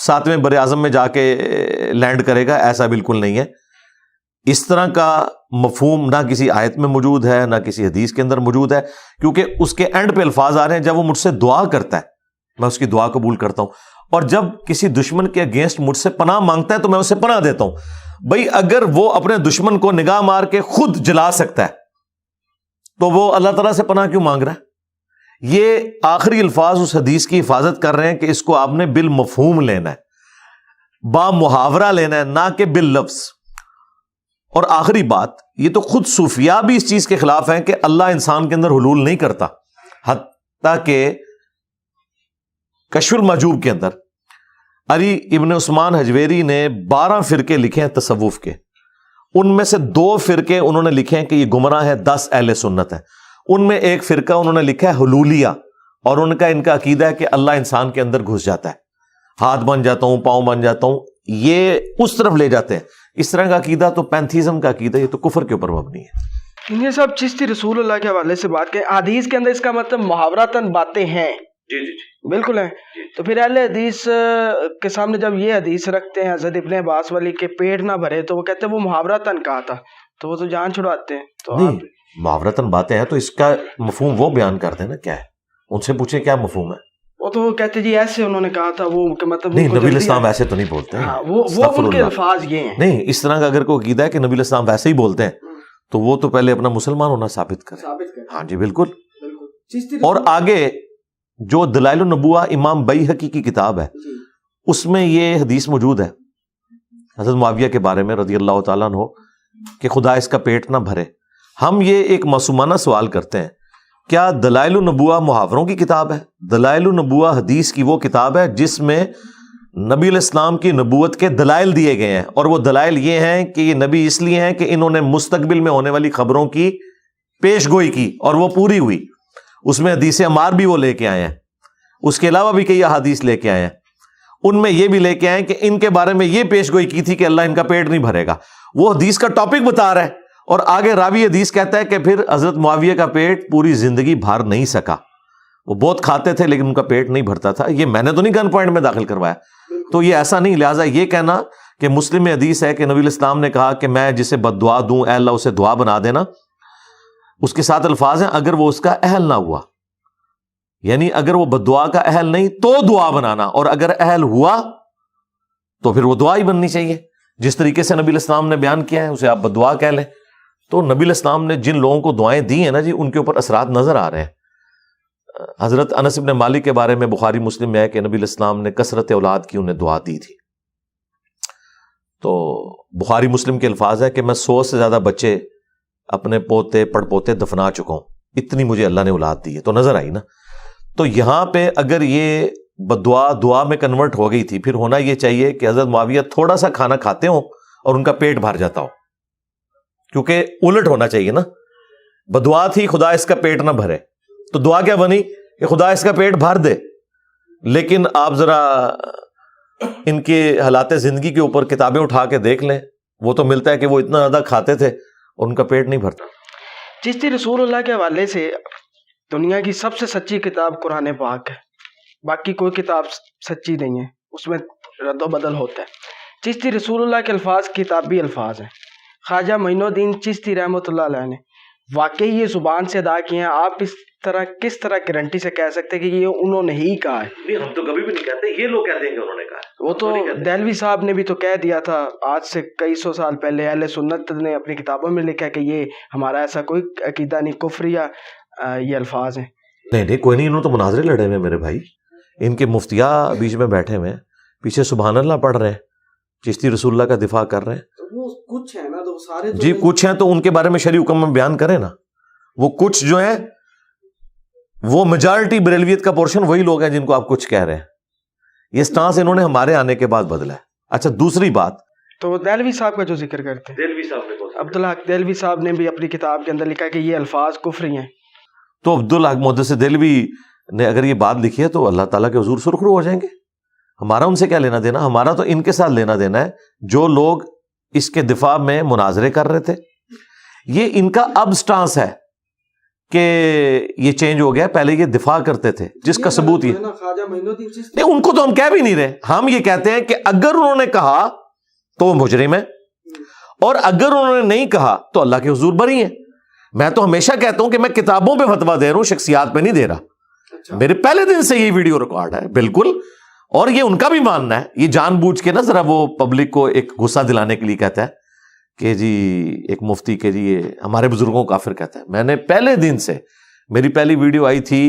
7ویں بر اعظم میں جا کے لینڈ کرے گا، ایسا بالکل نہیں ہے۔ اس طرح کا مفہوم نہ کسی آیت میں موجود ہے نہ کسی حدیث کے اندر موجود ہے، کیونکہ اس کے اینڈ پہ الفاظ آ رہے ہیں جب وہ مجھ سے دعا کرتا ہے میں اس کی دعا قبول کرتا ہوں، اور جب کسی دشمن کے اگینسٹ مجھ سے پناہ مانگتا ہے تو میں اسے پناہ دیتا ہوں۔ بھائی اگر وہ اپنے دشمن کو نگاہ مار کے خود جلا سکتا ہے تو وہ اللہ تعالیٰ سے پناہ کیوں مانگ رہا ہے؟ یہ آخری الفاظ اس حدیث کی حفاظت کر رہے ہیں کہ اس کو آپ نے بالمفہوم لینا ہے، با محاورہ لینا ہے، نہ کہ باللفظ۔ اور آخری بات، یہ تو خود صوفیاء بھی اس چیز کے خلاف ہیں کہ اللہ انسان کے اندر حلول نہیں کرتا، حتیٰ کہ کشف المحجوب کے اندر علی ابن عثمان حجویری نے 12 فرقے لکھے ہیں تصوف کے، ان میں سے 2 فرقے انہوں نے لکھے ہیں کہ یہ گمراہ ہے، 10 اہل سنت ہے۔ ان میں ایک فرقہ انہوں نے لکھا ہے حلولیہ، اور ان کا عقیدہ ہے کہ اللہ انسان کے اندر گھس جاتا ہے، ہاتھ بن جاتا ہوں، پاؤں بن جاتا ہوں، یہ اس طرف لے جاتے ہیں۔ اس طرح کا عقیدہ تو پینتھیزم کا عقیدہ، یہ تو کفر کے اوپر مبنی ہے۔ یہ سب چشتی رسول اللہ کے حوالے سے بات کریں، حدیث کے اندر اس کا مطلب محاورتاً باتیں ہیں، جی بالکل ہیں۔ تو پھر اہل حدیث کے سامنے جب یہ حدیث رکھتے ہیں حضرت ابن عباس والی کے پیٹ نہ بھرے، تو وہ کہتے ہیں وہ محاورتاً کہا تھا، تو وہ تو جان چھڑاتے ہیں۔ تو نہیں، محاورتاً باتیں ہیں تو اس کا مفہوم وہ بیان کرتے ہیں نا، کیا ہے، ان سے پوچھیں کیا مفہوم ہے۔ وہ تو کہتے جی ایسے انہوں نے کہا تھا، وہ مطلب نہیں، نبی الاسلام ایسے تو نہیں بولتے ہیں، وہ ان کے الفاظ یہ ہیں۔ نہیں، اس طرح کا اگر کوئی عقیدہ ہے کہ نبی الاسلام ویسے ہی بولتے ہیں تو وہ تو پہلے اپنا مسلمان ہونا ثابت کرے۔ ہاں جی بالکل۔ اور آگے جو دلائل النبوہ امام بیہقی کی کتاب ہے، اس میں یہ حدیث موجود ہے حضرت معاویہ کے بارے میں رضی اللہ تعالیٰ عنہ کہ خدا اس کا پیٹ نہ بھرے۔ ہم یہ ایک معصومانہ سوال کرتے ہیں، کیا دلائل النبوہ محاوروں کی کتاب ہے؟ دلائل النبوہ حدیث کی وہ کتاب ہے جس میں نبی الاسلام کی نبوت کے دلائل دیے گئے ہیں، اور وہ دلائل یہ ہیں کہ یہ نبی اس لیے ہیں کہ انہوں نے مستقبل میں ہونے والی خبروں کی پیش گوئی کی اور وہ پوری ہوئی۔ اس میں حدیث عمار بھی وہ لے کے آئے ہیں، اس کے علاوہ بھی کئی احادیث لے کے آئے ہیں، ان میں یہ بھی لے کے آئے کہ ان کے بارے میں یہ پیش گوئی کی تھی کہ اللہ ان کا پیٹ نہیں بھرے گا۔ وہ حدیث کا ٹاپک بتا رہا ہے، اور آگے راوی حدیث کہتا ہے کہ پھر حضرت معاویہ کا پیٹ پوری زندگی بھر نہیں سکا، وہ بہت کھاتے تھے لیکن ان کا پیٹ نہیں بھرتا تھا۔ یہ میں نے تو نہیں گن پوائنٹ میں داخل کروایا، تو یہ ایسا نہیں۔ لہٰذا یہ کہنا کہ مسلم میں حدیث ہے کہ نبی الاسلام نے کہا کہ میں جسے بد دعا دوں اے اللہ اسے دعا بنا دینا، اس کے ساتھ الفاظ ہیں اگر وہ اس کا اہل نہ ہوا، یعنی اگر وہ بد دعا کا اہل نہیں تو دعا بنانا، اور اگر اہل ہوا تو پھر وہ دعا ہی بننی چاہیے۔ جس طریقے سے نبی الاسلام نے بیان کیا ہے اسے آپ بد دعا کہہ لیں۔ تو نبی الاسلام نے جن لوگوں کو دعائیں دی ہیں نا جی، ان کے اوپر اثرات نظر آ رہے ہیں۔ حضرت انس بن مالک کے بارے میں بخاری مسلم میں ہے کہ نبی الاسلام نے کثرت اولاد کی انہیں دعا دی تھی۔ تو بخاری مسلم کے الفاظ ہے کہ میں 100 سے زیادہ بچے اپنے پوتے پڑ پوتے دفنا چکا ہوں، اتنی مجھے اللہ نے اولاد دی ہے۔ تو نظر آئی نا۔ تو یہاں پہ اگر یہ بدعا دعا میں کنورٹ ہو گئی تھی، پھر ہونا یہ چاہیے کہ حضرت معاویہ تھوڑا سا کھانا کھاتے ہوں اور ان کا پیٹ بھر جاتا ہو، کیونکہ الٹ ہونا چاہیے نا۔ بدعا تھی خدا اس کا پیٹ نہ بھرے، تو دعا کیا بنی کہ خدا اس کا پیٹ بھر دے۔ لیکن آپ ذرا ان کے حالات زندگی کے اوپر کتابیں اٹھا کے دیکھ لیں، وہ تو ملتا ہے کہ وہ اتنا زیادہ کھاتے تھے اور ان کا پیٹ نہیں بھرتا۔ چشتی رسول اللہ کے حوالے سے دنیا کی سب سے سچی کتاب قرآن پاک ہے، باقی کوئی کتاب سچی نہیں ہے، اس میں رد و بدل ہوتا ہے۔ چشتی رسول اللہ کے الفاظ کتابی الفاظ ہیں۔ خواجہ معین الدین چشتی رحمۃ اللہ علیہ نے واقعی یہ زبان سے ادا کیے ہیں۔ آپ کس طرح گارنٹی سے کہہ سکتے کہ یہ انہوں نے ہی کہا ہے؟ نہیں، ہم تو کبھی بھی نہیں کہتے، یہ لوگ کہتے ہیں کہ انہوں نے کہا۔ وہ تو دہلوی صاحب نے بھی تو کہہ دیا تھا آج سے کئی سو سال پہلے، اہل سنت نے اپنی کتابوں میں لکھا کہ یہ ہمارا ایسا کوئی عقیدہ نہیں، کفریہ یہ الفاظ ہیں۔ نہیں کوئی نہیں، انہوں تو مناظرے لڑے ہوئے میرے بھائی، ان کے مفتیاء بیچ میں بیٹھے ہوئے ہیں، پیچھے سبحان اللہ پڑھ رہے ہیں، چشتی رسول اللہ کا دفاع کر رہے ہیں۔ وہ کچھ ہے نا، تو سارے جی کچھ ہیں تو ان کے بارے میں شرعی حکم میں بیان کریں نا۔ وہ کچھ جو ہیں وہ میجارٹی بریلویت کا پورشن وہی لوگ ہیں جن کو آپ کچھ کہہ رہے ہیں۔ یہ سٹانس انہوں نے ہمارے آنے کے بعد بدلا ہے۔ اچھا دوسری بات، تو دہلوی صاحب کا جو ذکر کرتے ہیں، دہلوی صاحب نے عبدالحق دہلوی صاحب نے بھی اپنی کتاب کے اندر لکھا کہ یہ الفاظ کفری ہیں۔ تو عبدالحق محدث دہلوی نے اگر یہ بات لکھی ہے تو اللہ تعالیٰ کے حضور سرخرو ہو جائیں گے۔ ہمارا ان سے کیا لینا دینا؟ ہمارا تو ان کے ساتھ لینا دینا ہے جو لوگ اس کے دفاع میں مناظرے کر رہے تھے۔ یہ ان کا اب سٹانس ہے کہ یہ چینج ہو گیا, پہلے یہ دفاع کرتے تھے, جس کا ثبوت یہ نہیں, ان کو تو ہم کہہ بھی نہیں رہے, ہم یہ کہتے ہیں کہ اگر انہوں نے کہا تو وہ مجرم ہے, اور اگر انہوں نے نہیں کہا تو اللہ کے حضور بری ہیں. میں تو ہمیشہ کہتا ہوں کہ میں کتابوں پہ فتویٰ دے رہا ہوں, شخصیات پہ نہیں دے رہا. میرے پہلے دن سے یہ ویڈیو ریکارڈ ہے بالکل, اور یہ ان کا بھی ماننا ہے. یہ جان بوجھ کے نا ذرا وہ پبلک کو ایک غصہ دلانے کے لیے کہتا ہے کہ جی ایک مفتی کہ جی یہ ہمارے بزرگوں کو کافر کہتا ہے. میں نے پہلے دن سے, میری پہلی ویڈیو آئی تھی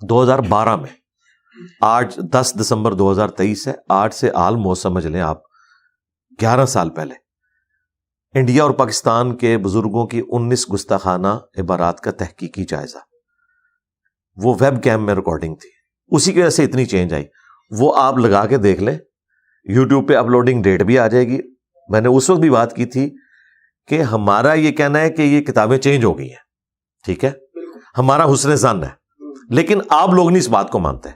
2012 میں, آج 10 دسمبر 2023 ہے, آج سے آلموسٹ سمجھ لیں آپ 11 سال پہلے انڈیا اور پاکستان کے بزرگوں کی 19 گستاخانہ عبارات کا تحقیقی جائزہ, وہ ویب کیم میں ریکارڈنگ تھی, اسی کی وجہ سے اتنی چینج آئی. وہ آپ لگا کے دیکھ لیں, یوٹیوب پہ اپلوڈنگ ڈیٹ بھی آ جائے گی. میں نے اس وقت بھی بات کی تھی کہ ہمارا یہ کہنا ہے کہ یہ کتابیں چینج ہو گئی ہیں, ٹھیک ہے, ہمارا حسن ظن ہے, لیکن آپ لوگ نہیں اس بات کو مانتے.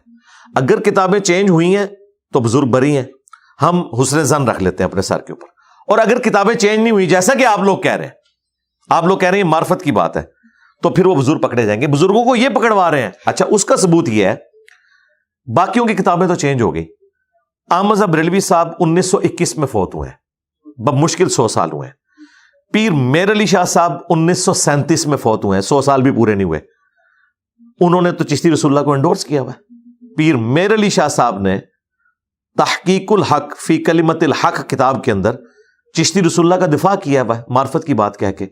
اگر کتابیں چینج ہوئی ہیں تو بزرگ بری ہیں, ہم حسن ظن رکھ لیتے ہیں اپنے سر کے اوپر. اور اگر کتابیں چینج نہیں ہوئی جیسا کہ آپ لوگ کہہ رہے ہیں, آپ لوگ کہہ رہے ہیں یہ معرفت کی بات ہے, تو پھر وہ بزرگ پکڑے جائیں گے. بزرگوں کو یہ پکڑوا رہے ہیں. اچھا, اس کا ثبوت یہ ہے, باقیوں کی کتابیں تو چینج ہو گئی. احمد صاحب بریلوی صاحب 1921 میں فوت ہوئے ہیں, بمشکل 100 سال ہوئے ہیں. پیر میر علی شاہ صاحب 1937 میں فوت ہوئے ہیں, 100 سال بھی پورے نہیں ہوئے. انہوں نے تو چشتی رسول اللہ کو انڈورس کیا ہوا ہے. پیر میر علی شاہ صاحب نے تحقیق الحق فی کلمت الحق کتاب کے اندر چشتی رسول اللہ کا دفاع کیا ہوا ہے, معرفت کی بات کہہ کے.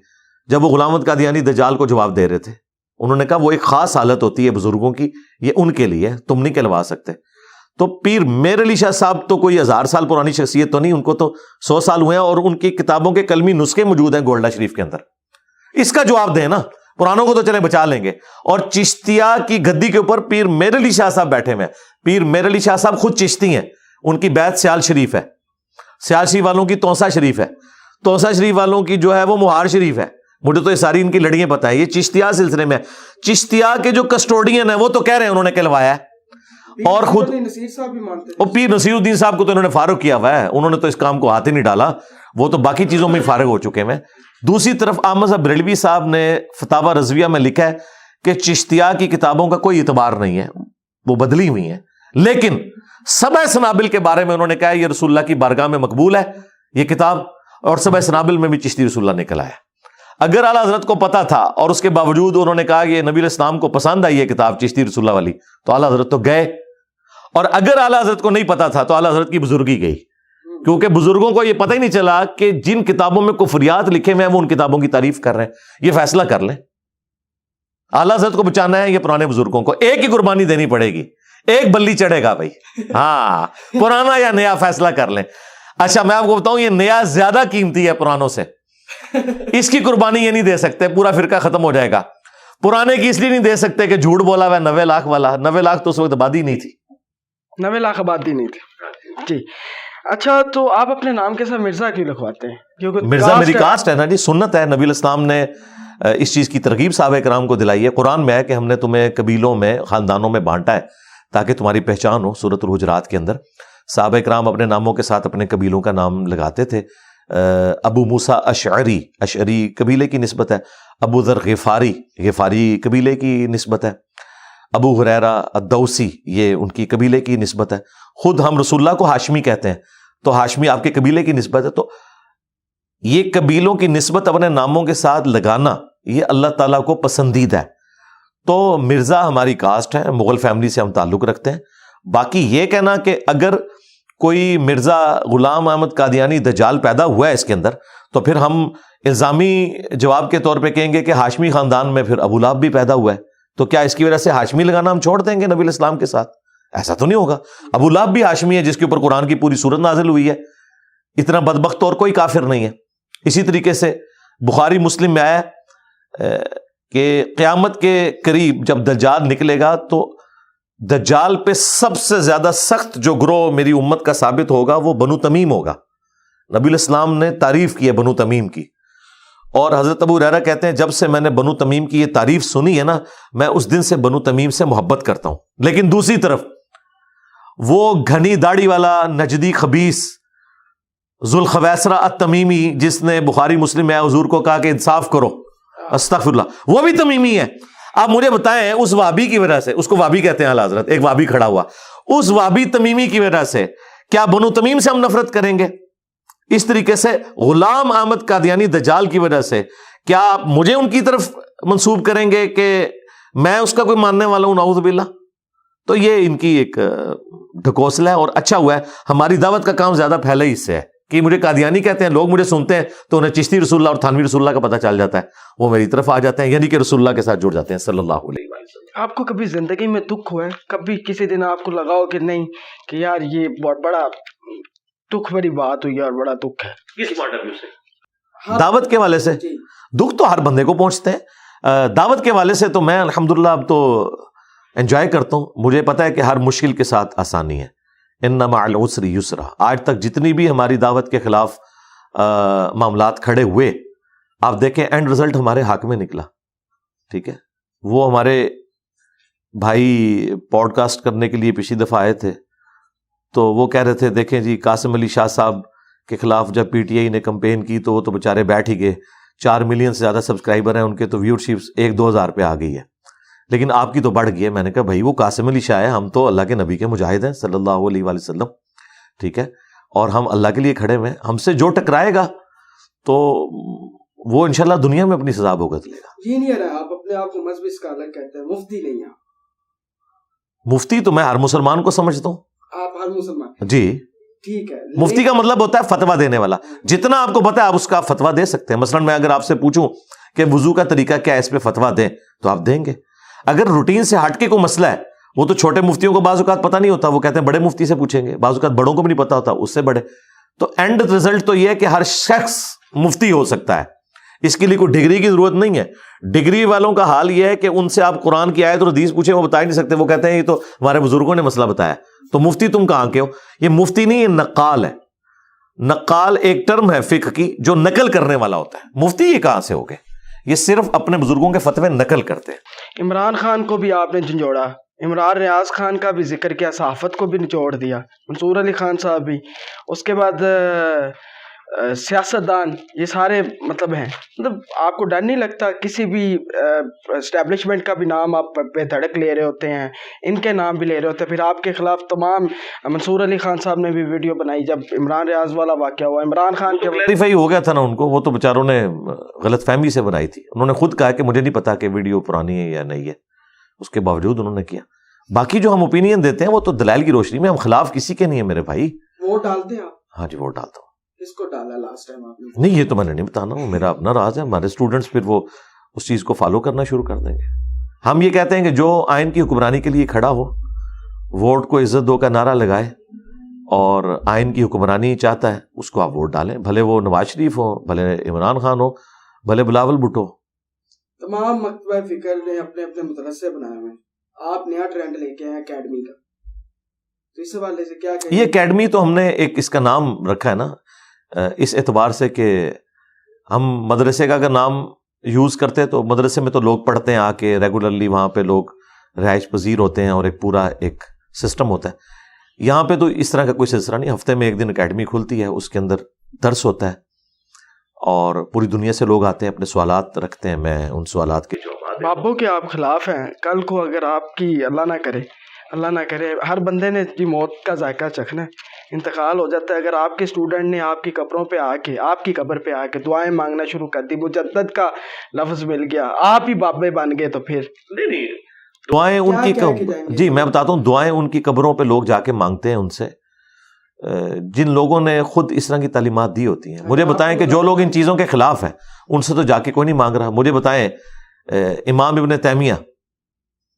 جب وہ غلام احمد قادیانی دجال کو جواب دے رہے تھے, انہوں نے کہا وہ ایک خاص حالت ہوتی ہے بزرگوں کی, یہ ان کے لیے, تم نہیں کہلوا سکتے. تو پیر میر علی شاہ صاحب تو کوئی 1000 سال پرانی شخصیت تو نہیں, ان کو تو 100 سال ہوئے ہیں, اور ان کی کتابوں کے کلمی نسخے موجود ہیں گولڈا شریف کے اندر. اس کا جواب دیں نا, پرانوں کو تو چلے بچا لیں گے. اور چشتیہ کی گدی کے اوپر پیر میر علی شاہ صاحب بیٹھے ہوئے ہیں. پیر میر علی شاہ صاحب خود چشتی ہیں, ان کی بیعت سیال شریف ہے, سیال شریف والوں کی توسا شریف ہے, توسا شریف والوں کی جو ہے وہ مہار شریف ہے. مجھے تو یہ ساری ان کی لڑیاں پتہ ہے. یہ چشتیہ سلسلے میں, چشتیہ کے جو کسٹوڈین ہیں وہ تو کہہ رہے ہیں انہوں نے کہلوایا ہے, اور خود پیر نصیر الدین صاحب کو تو انہوں نے فارغ کیا ہوا ہے, انہوں نے تو اس کام کو ہاتھ ہی نہیں ڈالا, وہ تو باقی چیزوں میں فارغ ہو چکے ہیں. دوسری طرف احمد صاحب بریلوی صاحب نے فتاوی رضویہ میں لکھا ہے کہ چشتیہ کی کتابوں کا کوئی اعتبار نہیں ہے, وہ بدلی ہوئی ہیں, لیکن سبع سنابل کے بارے میں انہوں نے کہا یہ رسول اللہ کی بارگاہ میں مقبول ہے یہ کتاب, اور سبع سنابل میں بھی چشتی رسول اللہ نکل آیا. اگر اعلیٰ حضرت کو پتا تھا اور اس کے باوجود انہوں نے کہا کہ نبی علیہ السلام کو پسند آئی یہ کتاب چشتی رسول اللہ والی, تو اعلیٰ حضرت تو گئے. اور اگر اعلیٰ حضرت کو نہیں پتا تھا تو اعلیٰ حضرت کی بزرگی گئی, کیونکہ بزرگوں کو یہ پتہ ہی نہیں چلا کہ جن کتابوں میں کفریات لکھے ہوئے ہیں وہ ان کتابوں کی تعریف کر رہے ہیں. یہ فیصلہ کر لیں, اعلیٰ حضرت کو بچانا ہے یہ پرانے بزرگوں کو, ایک ہی قربانی دینی پڑے گی, ایک بلی چڑھے گا بھائی, ہاں پرانا یا نیا فیصلہ کر لیں. اچھا میں آپ کو بتاؤں یہ نیا زیادہ قیمتی ہے پرانوں سے, اس کی قربانی یہ نہیں دے سکتے, پورا فرقہ ختم ہو جائے گا. پرانے کی اس لیے نہیں دے سکتے کہ جھوٹ بولا ہوا 90 لاکھ والا, 90 لاکھ تو اس وقت آبادی نہیں تھی, 90 لاکھ آبادی نہیں تھی. جی اچھا, تو آپ اپنے نام کے ساتھ مرزا کیوں لکھواتے ہیں؟ مرزا میری کاسٹ ہے نا جی, سنت ہے. نبی علیہ السلام نے اس چیز کی ترغیب صحابہ کرام کو دلائی ہے. قرآن میں ہے کہ ہم نے تمہیں قبیلوں میں خاندانوں میں بانٹا ہے تاکہ تمہاری پہچان ہو. سورۃ الحجرات کے اندر صحابہ کرام اپنے ناموں کے ساتھ اپنے قبیلوں کا نام لگاتے تھے. ابو موسیٰ اشعری, اشعری قبیلے کی نسبت ہے. ابو ذر غفاری, غفاری قبیلے کی نسبت ہے. ابو ہریرہ الدوسی, یہ ان کی قبیلے کی نسبت ہے. خود ہم رسول اللہ کو ہاشمی کہتے ہیں, تو ہاشمی آپ کے قبیلے کی نسبت ہے. تو یہ قبیلوں کی نسبت اپنے ناموں کے ساتھ لگانا یہ اللہ تعالیٰ کو پسندیدہ ہے. تو مرزا ہماری کاسٹ ہے, مغل فیملی سے ہم تعلق رکھتے ہیں. باقی یہ کہنا کہ اگر کوئی مرزا غلام احمد قادیانی دجال پیدا ہوا ہے اس کے اندر, تو پھر ہم الزامی جواب کے طور پہ کہیں گے کہ ہاشمی خاندان میں پھر ابو لہب بھی پیدا ہوا ہے, تو کیا اس کی وجہ سے ہاشمی لگانا ہم چھوڑ دیں گے نبی علیہ السلام کے ساتھ؟ ایسا تو نہیں ہوگا. ابو لہب بھی ہاشمی ہے جس کے اوپر قرآن کی پوری سورت نازل ہوئی ہے. اتنا بدبخت اور کوئی کافر نہیں ہے. اسی طریقے سے بخاری مسلم میں آیا کہ قیامت کے قریب جب دجال نکلے گا تو دجال پہ سب سے زیادہ سخت جو گروہ میری امت کا ثابت ہوگا وہ بنو تمیم ہوگا. نبی علیہ السلام نے تعریف کی ہے بنو تمیم کی, اور حضرت ابو ہریرہ کہتے ہیں جب سے میں نے بنو تمیم کی یہ تعریف سنی ہے نا, میں اس دن سے بنو تمیم سے محبت کرتا ہوں. لیکن دوسری طرف وہ گھنی داڑھی والا نجدی خبیث ذوالخویسرہ التمیمی جس نے بخاری مسلم میں حضور کو کہا کہ انصاف کرو, استغفراللہ، وہ بھی تمیمی ہے. آپ مجھے بتائیں اس وابی کی وجہ سے، اس کو وابی کہتے ہیں حضرت، ایک وابی کھڑا ہوا، اس وابی تمیمی کی وجہ سے کیا بنو تمیم سے ہم نفرت کریں گے؟ اس طریقے سے غلام احمد قادیانی دجال کی وجہ سے کیا آپ مجھے ان کی طرف منسوب کریں گے کہ میں اس کا کوئی ماننے والا ہوں؟ نعوذ باللہ. تو یہ ان کی ایک ڈھکوسلا ہے، اور اچھا ہوا ہے ہماری دعوت کا کام زیادہ پھیلا ہی اس سے ہے کہ مجھے قادیانی کہتے ہیں، لوگ مجھے سنتے ہیں تو انہیں چشتی رسول اللہ اور تھانوی رسول اللہ کا پتہ چل جاتا ہے، وہ میری طرف آ جاتے ہیں، یعنی کہ رسول اللہ کے ساتھ جڑ جاتے ہیں صلی اللہ علیہ وسلم. آپ کو کبھی زندگی میں دکھ ہوا ہے؟ کبھی کسی دن آپ کو لگا ہو کہ نہیں کہ یار یہ بہت بڑا دکھ بڑی بات ہوئی اور بڑا دکھ ہے؟ کس پوائنٹ آف ویو سے؟ دعوت کے حوالے سے دکھ تو ہر بندے کو پہنچتے ہیں. دعوت کے حوالے سے تو میں الحمدللہ اب تو انجوائے کرتا ہوں. مجھے پتا ہے کہ ہر مشکل کے ساتھ آسانی ہے. ان مع العسر یسرا. آج تک جتنی بھی ہماری دعوت کے خلاف معاملات کھڑے ہوئے، آپ دیکھیں اینڈ رزلٹ ہمارے حق میں نکلا. ٹھیک ہے، وہ ہمارے بھائی پوڈ کاسٹ کرنے کے لیے پچھلی دفعہ آئے تھے تو وہ کہہ رہے تھے دیکھیں جی قاسم علی شاہ صاحب کے خلاف جب پی ٹی آئی نے کمپین کی تو وہ تو بیچارے بیٹھ ہی گئے. 4 ملین سے زیادہ سبسکرائبر ہیں ان کے، تو ویورشپ 1-2 ہزار پہ آ گئی ہے، لیکن آپ کی تو بڑھ گئی ہے. میں نے کہا بھائی وہ قاسم علی شاہ ہے، ہم تو اللہ کے نبی کے مجاہد ہیں صلی اللہ علیہ وآلہ وسلم. ٹھیک ہے، اور ہم اللہ کے لیے کھڑے ہوئے ہیں. ہم سے جو ٹکرائے گا تو وہ انشاءاللہ دنیا میں اپنی سزا بھگت لے گا. یہ نہیں ہے آپ اپنے آپ کو مذہبی اسکالر کہتے ہیں، مفتی نہیں ہیں. مفتی تو میں ہر مسلمان کو سمجھتا ہوں. آپ ہر مسلمان؟ جی ٹھیک ہے. مفتی کا مطلب ہوتا ہے فتویٰ دینے والا. جتنا آپ کو پتا ہے آپ اس کا فتویٰ دے سکتے ہیں. مثلا میں اگر آپ سے پوچھوں کہ وضو کا طریقہ کیا ہے، اس پہ فتویٰ دیں، تو آپ دیں گے. اگر روٹین سے ہٹ کے کوئی مسئلہ ہے، وہ تو چھوٹے مفتیوں کو بعض اوقات پتہ نہیں ہوتا، وہ کہتے ہیں بڑے مفتی سے پوچھیں گے. بعض اوقات بڑوں کو بھی نہیں پتا ہوتا، اس سے بڑے. تو اینڈ رزلٹ تو یہ ہے کہ ہر شخص مفتی ہو سکتا ہے. اس کے لیے کوئی ڈگری کی ضرورت نہیں ہے. ڈگری والوں کا حال یہ ہے کہ ان سے آپ قرآن کی آیت اور حدیث پوچھیں، وہ بتا ہی نہیں سکتے. وہ کہتے ہیں یہ تو ہمارے بزرگوں نے مسئلہ بتایا. تو مفتی تم کہاں کے ہو؟ یہ مفتی نہیں، یہ نقال ہے. نقال ایک ٹرم ہے فقہ کی جو نقل کرنے والا ہوتا ہے. مفتی یہ کہاں سے ہو گئے؟ یہ صرف اپنے بزرگوں کے فتوے نقل کرتے ہیں. عمران خان کو بھی آپ نے جھنجھوڑا، عمران ریاض خان کا بھی ذکر کیا، صحافت کو بھی نچوڑ دیا، منصور علی خان صاحب بھی. اس کے بعد سیاستدان، یہ سارے مطلب ہیں. مطلب آپ کو ڈر نہیں لگتا کسی بھی اسٹیبلشمنٹ کا بھی نام آپ پہ دھڑک لے رہے ہوتے ہیں، ان کے نام بھی لے رہے ہوتے ہیں، پھر آپ کے خلاف تمام منصور علی خان صاحب نے بھی ویڈیو بنائی جب عمران ریاض والا واقعہ ہوا، عمران خان کے کلیریفائی ہو گیا تھا نا ان کو. وہ تو بیچاروں نے غلط فہمی سے بنائی تھی. انہوں نے خود کہا کہ مجھے نہیں پتا کہ ویڈیو پرانی ہے یا نہیں ہے، اس کے باوجود انہوں نے کیا. باقی جو ہم اوپینین دیتے ہیں وہ تو دلائل کی روشنی میں، ہم خلاف کسی کے نہیں ہیں میرے بھائی. ووٹ ڈالتے ہیں آپ؟ ہاں جی ووٹ ڈالتا ہوں. کس کو ڈالا لاسٹ ٹائم آپ نے؟ نہیں یہ تو میں نے نہیں بتانا، وہ میرا اپنا راز ہے. ہمارے اسٹوڈنٹس پھر وہ اس چیز کو فالو کرنا شروع کر دیں گے. ہم یہ کہتے ہیں کہ جو آئین کی حکمرانی کے لیے کھڑا ہو، ووٹ کو عزت دو کا نعرہ لگائے اور آئین کی حکمرانی چاہتا ہے اس کو آپ ووٹ ڈالیں، بھلے وہ نواز شریف ہو، بھلے عمران خان ہو، بھلے بلاول بھٹو. تمام مکتبہ فکر نے اپنے اپنے مدرسے بنائے ہوئے. آپ نیا ٹرینڈ لے کے ہیں اکیڈمی کا، تو اس حوالے سے کیا کہیں؟ یہ اکیڈمی تو ہم نے ایک اس کا نام رکھا ہے نا اس اعتبار سے کہ ہم مدرسے کا اگر نام یوز کرتے تو مدرسے میں تو لوگ پڑھتے ہیں آ کے ریگولرلی، وہاں پہ لوگ رہائش پذیر ہوتے ہیں اور ایک پورا ایک سسٹم ہوتا ہے. یہاں پہ تو اس طرح کا کوئی سلسلہ نہیں. ہفتے میں ایک دن اکیڈمی کھلتی ہے، اس کے اندر درس ہوتا ہے اور پوری دنیا سے لوگ آتے ہیں، اپنے سوالات رکھتے ہیں. میں ان سوالات کے جواب. بابوں کے آپ خلاف ہیں. کل کو اگر آپ کی اللہ نہ کرے ہر بندے نے جی موت کا ذائقہ چکھنا ہے، انتقال ہو جاتا ہے. اگر آپ کے اسٹوڈنٹ نے آپ کی قبروں پہ آ کے، آپ کی قبر پہ آ کے دعائیں مانگنا شروع کر دی، مجدد کا لفظ مل گیا، آپ ہی بابے بن گئے، تو پھر نہیں دعائیں ان کی جی میں بتاتا ہوں، دعائیں ان کی قبروں پہ لوگ جا کے مانگتے ہیں ان سے جن لوگوں نے خود اس طرح کی تعلیمات دی ہوتی ہیں. مجھے بتائیں کہ جو لوگ ان چیزوں کے خلاف ہیں ان سے تو جا کے کوئی نہیں مانگ رہا. مجھے بتائیں امام ابن تیمیہ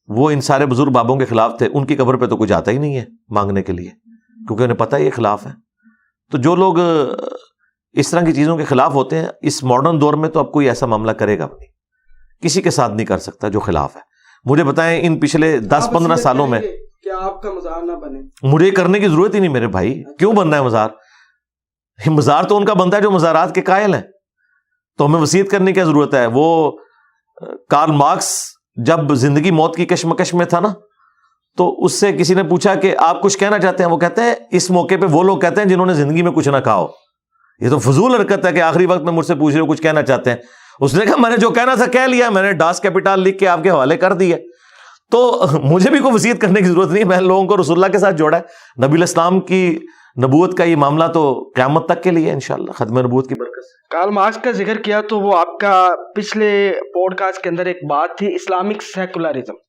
وہ ان سارے بزرگ بابوں کے خلاف تھے، ان کی قبر پہ تو کوئی جاتا ہی نہیں ہے مانگنے کے لیے، کیونکہ انہیں پتہ ہے یہ خلاف ہے. تو جو لوگ اس طرح کی چیزوں کے خلاف ہوتے ہیں اس ماڈرن دور میں تو اب کوئی ایسا معاملہ کرے گا نہیں، کسی کے ساتھ نہیں کر سکتا جو خلاف ہے. مجھے بتائیں ان پچھلے 10-15 سالوں میں کیا آپ کا مزار نہ بنے؟ مجھے کرنے کی ضرورت ہی نہیں میرے بھائی. کیوں بننا ہے مزار؟ مزار تو ان کا بنتا ہے جو مزارات کے قائل ہیں. تو ہمیں وصیت کرنے کی ضرورت ہے. وہ کارل مارکس جب زندگی موت کی کشمکش میں تھا نا، تو اس سے کسی نے پوچھا کہ آپ کچھ کہنا چاہتے ہیں؟ وہ کہتے ہیں اس موقع پہ وہ لوگ کہتے ہیں جنہوں نے زندگی میں کچھ نہ کہا ہو. یہ تو فضول حرکت ہے کہ آخری وقت میں مجھ سے پوچھ رہے ہو کچھ کہنا چاہتے ہیں. اس نے کہا میں نے جو کہنا تھا کہہ لیا, میں نے ڈاس کیپیٹال لکھ کے آپ کے حوالے کر دی ہے, تو مجھے بھی کوئی وصیت کرنے کی ضرورت نہیں, میں لوگوں کو رسول اللہ کے ساتھ جوڑا ہے. نبی الاسلام کی نبوت کا یہ معاملہ تو قیامت تک کے لیے انشاءاللہ, ختم نبوت کی برکت سے. کارل مارکس کا ذکر کیا تو وہ آپ کا پچھلے پوڈ کاسٹ کے اندر ایک بات تھی, اسلامک سیکولرزم.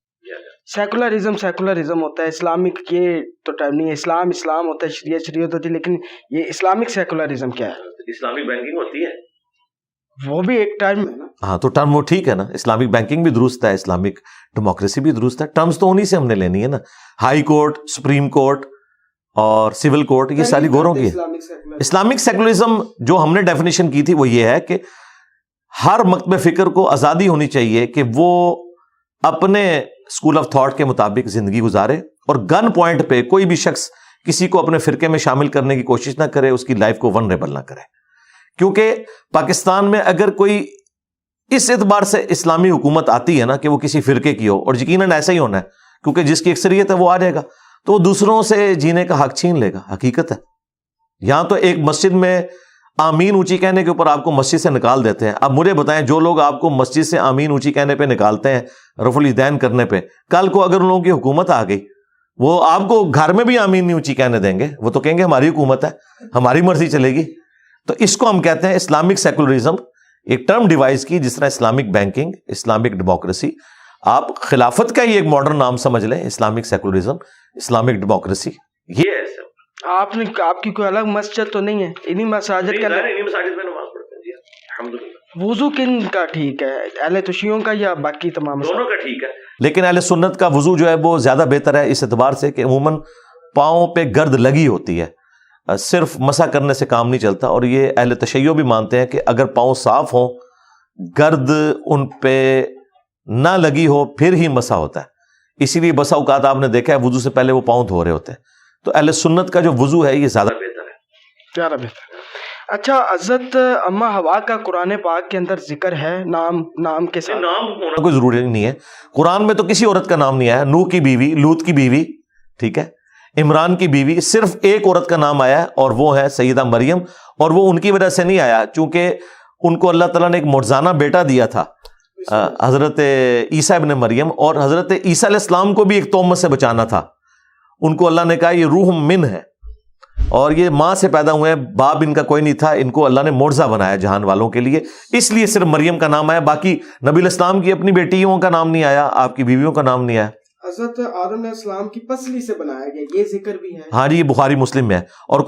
سیکولرزم ہوتا ہے, اسلامک یہ تو ٹرم نہیں ہے, اسلام ہوتا ہے, شریعت ہوتی ہے, لیکن یہ اسلامک سیکولرزم کیا ہے؟ اسلامک بینکنگ ہوتی ہے, وہ بھی ایک ٹرم ہے نا. ہاں تو ٹرم وہ ٹھیک ہے نا, اسلامک بینکنگ بھی درست ہے, اسلامک ڈیموکریسی بھی درست ہے, ٹرمز تو انہی سے ہم نے لینی ہے نا. ہائی کورٹ, سپریم کورٹ اور سول کورٹ, یہ ساری گوروں کی ہے. اسلامک سیکولرزم جو ہم نے ڈیفینیشن کی تھی وہ یہ ہے کہ ہر مکتب فکر کو آزادی ہونی چاہیے کہ وہ اپنے اسکول آف تھاٹ کے مطابق زندگی گزارے, اور گن پوائنٹ پہ کوئی بھی شخص کسی کو اپنے فرقے میں شامل کرنے کی کوشش نہ کرے, اس کی لائف کو ونریبل نہ کرے. کیونکہ پاکستان میں اگر کوئی اس اعتبار سے اسلامی حکومت آتی ہے نا کہ وہ کسی فرقے کی ہو, اور یقیناً ایسا ہی ہونا ہے کیونکہ جس کی اکثریت ہے وہ آ جائے گا, تو وہ دوسروں سے جینے کا حق چھین لے گا. حقیقت ہے, یہاں تو ایک مسجد میں آمین اونچی کہنے کے اوپر آپ کو مسجد سے نکال دیتے ہیں. اب مجھے بتائیں, جو لوگ آپ کو مسجد سے آمین اونچی کہنے پہ نکالتے ہیں, رفع الیدین کرنے پہ, کل کو اگر ان لوگوں کی حکومت آ گئی, وہ آپ کو گھر میں بھی آمین نہیں اونچی کہنے دیں گے, وہ تو کہیں گے ہماری حکومت ہے, ہماری مرضی چلے گی. تو اس کو ہم کہتے ہیں اسلامک سیکولرزم, ایک ٹرم ڈیوائز کی جس طرح اسلامک بینکنگ, اسلامک ڈیموکریسی. آپ خلافت کا ہی ایک ماڈرن نام سمجھ لیں, اسلامک سیکولرزم, اسلامک ڈیموکریسی. یہ ہے آپ کی کوئی الگ مسجد تو نہیں ہے, انہی مساجد کا مساجد میں نماز پڑھتے ہیں. جی الحمدللہ. وضو کن کا ٹھیک ہے, اہل توشیعوں کا یا باقی تمام؟ دونوں کا ٹھیک ہے, لیکن اہل سنت کا وضو جو ہے وہ زیادہ بہتر ہے اس اعتبار سے کہ عموماً پاؤں پہ گرد لگی ہوتی ہے, صرف مسح کرنے سے کام نہیں چلتا. اور یہ اہل تشیع بھی مانتے ہیں کہ اگر پاؤں صاف ہوں, گرد ان پہ نہ لگی ہو, پھر ہی مسح ہوتا ہے. اسی لیے بسا اوقات آپ نے دیکھا ہے وضو سے پہلے وہ پاؤں دھو رہے ہوتے ہیں. تو اہل سنت کا جو وضو ہے یہ زیادہ بہتر ہے. زیادہ بہتر. اچھا, حضرت اما حوا کا قرآن پاک کے اندر ذکر ہے نام کے ساتھ؟ نام ہونا کوئی ضروری نہیں ہے. قرآن میں تو کسی عورت کا نام نہیں آیا. نوح کی بیوی, لوط کی بیوی, ٹھیک ہے, عمران کی بیوی, صرف ایک عورت کا نام آیا ہے اور وہ ہے سیدہ مریم. اور وہ ان کی وجہ سے نہیں آیا چونکہ ان کو اللہ تعالیٰ نے ایک معجزانہ بیٹا دیا تھا, حضرت عیسیٰ ابن مریم, اور حضرت عیسیٰ علیہ السلام کو بھی ایک تہمت سے بچانا تھا. ان کو اللہ نے کہا یہ روح من ہے, اور یہ ماں سے پیدا ہوئے ہیں, باپ ان کا کوئی نہیں تھا, ان کو اللہ نے معجزہ بنایا جہان والوں کے لیے, اس لیے صرف مریم کا نام آیا. باقی نبی الاسلام کی اپنی بیٹیوں کا نام نہیں آیا, آپ کی بیویوں کا نام نہیں آیا. حضرت آدم علیہ السلام کی پسلی سے بنایا گیا, یہ ذکر بھی ہے. ہاں جی, یہ بخاری مسلم میں ہے. اور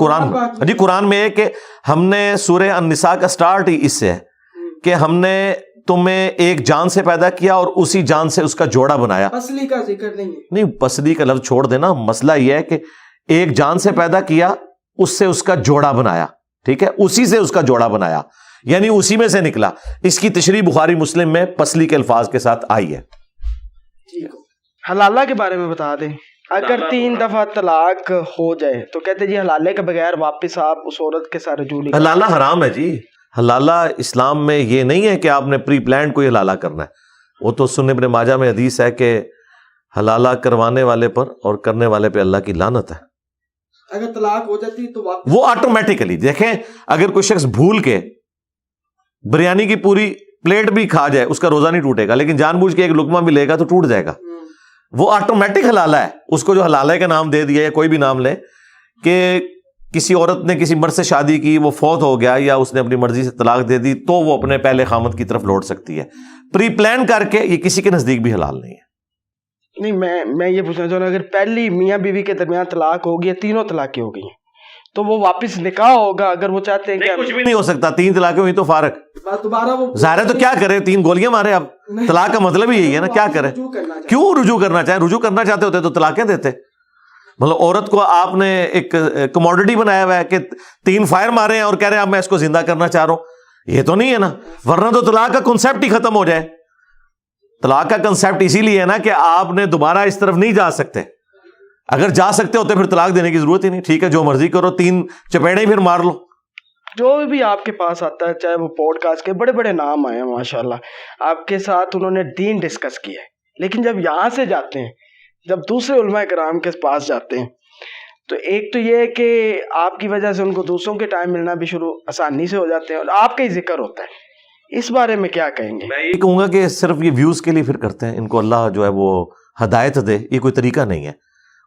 قرآن میں ہے کہ ہم نے سورہ النساء کا سٹارٹ ہی اس سے ہے کہ ہم نے تمہیں ایک جان سے پیدا کیا اور اسی جان سے اس کا جوڑا بنایا. پسلی کا ذکر نہیں, پسلی کا لفظ چھوڑ دینا. مسئلہ یہ ہے کہ ایک جان سے پیدا کیا, اس سے اس کا جوڑا بنایا, ٹھیک ہے, اسی سے اس کا جوڑا بنایا, یعنی اسی میں سے نکلا. اس کی تشریح بخاری مسلم میں پسلی کے الفاظ کے ساتھ آئی ہے. حلالہ کے بارے میں بتا دیں. اگر 3 دفعہ طلاق ہو جائے تو کہتے جی حلالے کے بغیر واپس آپ اس عورت کے ساتھ رجوع نہیں. حلالہ حرام ہے جی. حلالہ اسلام میں یہ نہیں ہے کہ آپ نے پری پلانڈ کوئی حلالہ کرنا ہے. وہ تو سنن ابن ماجہ میں حدیث ہے کہ حلالہ کروانے والے پر اور کرنے والے پہ اللہ کی لعنت ہے. اگر طلاق ہو جاتی تو وہ آٹومیٹیکلی, دیکھیں اگر کوئی شخص بھول کے بریانی کی پوری پلیٹ بھی کھا جائے اس کا روزہ نہیں ٹوٹے گا, لیکن جان بوجھ کے ایک لقمہ بھی لے گا تو ٹوٹ جائے گا. وہ آٹومیٹک حلالہ ہے. اس کو جو حلالہ کا نام دے دیا, یا کوئی بھی نام لے, کہ کسی عورت نے کسی مرد سے شادی کی, وہ فوت ہو گیا یا اس نے اپنی مرضی سے طلاق دے دی, تو وہ اپنے پہلے خامد کی طرف لوٹ سکتی ہے. پری پلان کر کے یہ کسی کے نزدیک بھی حلال نہیں ہے. نہیں, میں یہ پوچھنا چاہوں گا, اگر پہلی میاں بیوی کے درمیان طلاق ہوگی یا تینوں طلاقیں ہو گئی ہیں تو وہ واپس نکاح ہوگا اگر وہ چاہتے ہیں کہ کچھ بھی نہیں ہو سکتا. 3 طلاقیں ہوئی تو فارق, ظاہر ہے. تو کیا کرے, 3 گولیاں مارے. اب طلاق کا مطلب ہی یہی ہے نا, کیا کرے, کیوں رجوع کرنا چاہے. رجوع کرنا چاہتے ہوتے تو طلاقیں دیتے. مطلب عورت کو آپ نے ایک کموڈٹی بنایا ہوا ہے کہ 3 فائر مارے ہیں اور کہہ رہے ہیں اب میں اس کو زندہ کرنا چاہ رہا ہوں. یہ تو نہیں ہے نا, ورنہ تو طلاق کا کنسیپٹ ہی ختم ہو جائے. طلاق کا کنسیپٹ اسی لیے ہے نا کہ آپ نے دوبارہ اس طرف نہیں جا سکتے. اگر جا سکتے ہوتے پھر طلاق دینے کی ضرورت ہی نہیں. ٹھیک ہے, جو مرضی کرو, 3 چپیڑے ہی پھر مار لو. جو بھی آپ کے پاس آتا ہے, چاہے وہ پوڈ کاسٹ کے بڑے بڑے نام آئے ہیں ماشاءاللہ, آپ کے ساتھ انہوں نے دین ڈسکس کیا ہے, لیکن جب یہاں سے جاتے ہیں, جب دوسرے علماء کرام کے پاس جاتے ہیں, تو ایک تو یہ ہے کہ آپ کی وجہ سے ان کو دوسروں کے ٹائم ملنا بھی شروع آسانی سے ہو جاتے ہیں, اور آپ کا ہی ذکر ہوتا ہے. اس بارے میں کیا کہیں گے؟ میں یہ کہوں گا کہ صرف یہ ویوز کے لیے پھر کرتے ہیں، ان کو اللہ جو ہے وہ ہدایت دے، یہ کوئی طریقہ نہیں ہے۔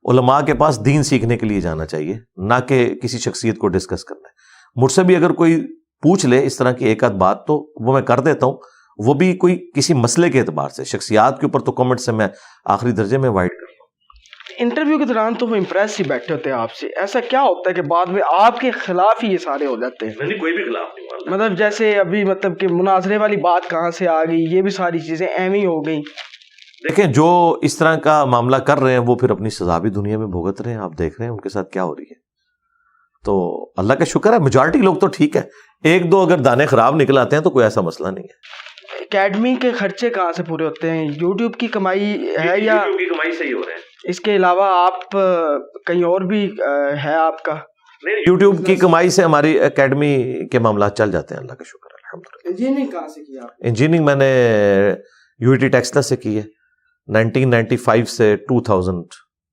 علماء کے پاس دین سیکھنے کے لیے جانا چاہیے، نہ کہ کسی شخصیت کو ڈسکس کرنا ہے۔ مجھ سے بھی اگر کوئی پوچھ لے اس طرح کی ایک آدھ بات تو وہ میں کر دیتا ہوں، وہ بھی کوئی کسی مسئلے کے اعتبار سے، شخصیات کے اوپر تو کمنٹ سے میں آخری درجے میں وائٹ کرتا ہوں۔ انٹرویو کے دوران تو وہ امپریس ہی بیٹھے ہوتے ہیں آپ سے، ایسا کیا ہوتا ہے کہ بعد میں آپ کے خلاف ہی یہ سارے ہو جاتے ہیں؟ نہیں، کوئی بھی خلاف نہیں، مطلب جیسے ابھی مطلب کہ مناظرے والی بات کہاں سے آ گئی، یہ بھی ساری چیزیں ایویں ہو گئی۔ دیکھیں جو اس طرح کا معاملہ کر رہے ہیں وہ پھر اپنی سزا بھی دنیا میں بھگت رہے ہیں، آپ دیکھ رہے ہیں ان کے ساتھ کیا ہو رہی ہے۔ تو اللہ کا شکر ہے میجارٹی لوگ تو ٹھیک ہے، ایک دو اگر دانے خراب نکل آتے ہیں تو کوئی ایسا مسئلہ نہیں ہے۔ اکیڈمی کے خرچے کہاں سے پورے ہوتے ہیں؟ یوٹیوب کی کمائی ہے یا یوٹیوب کی کمائی سے ہی ہو رہے ہیں؟ اس کے علاوہ آپ کہیں اور بھی ہے آپ کا؟ یوٹیوب کی کمائی سے ہماری اکیڈمی کے معاملات چل جاتے ہیں، اللہ کا شکر ہے الحمدللہ۔ انجینئرنگ کہاں سے کی آپ؟ انجینئرنگ میں نے یو ٹی ٹیکسلا سے کی ہے 1995 سے 2000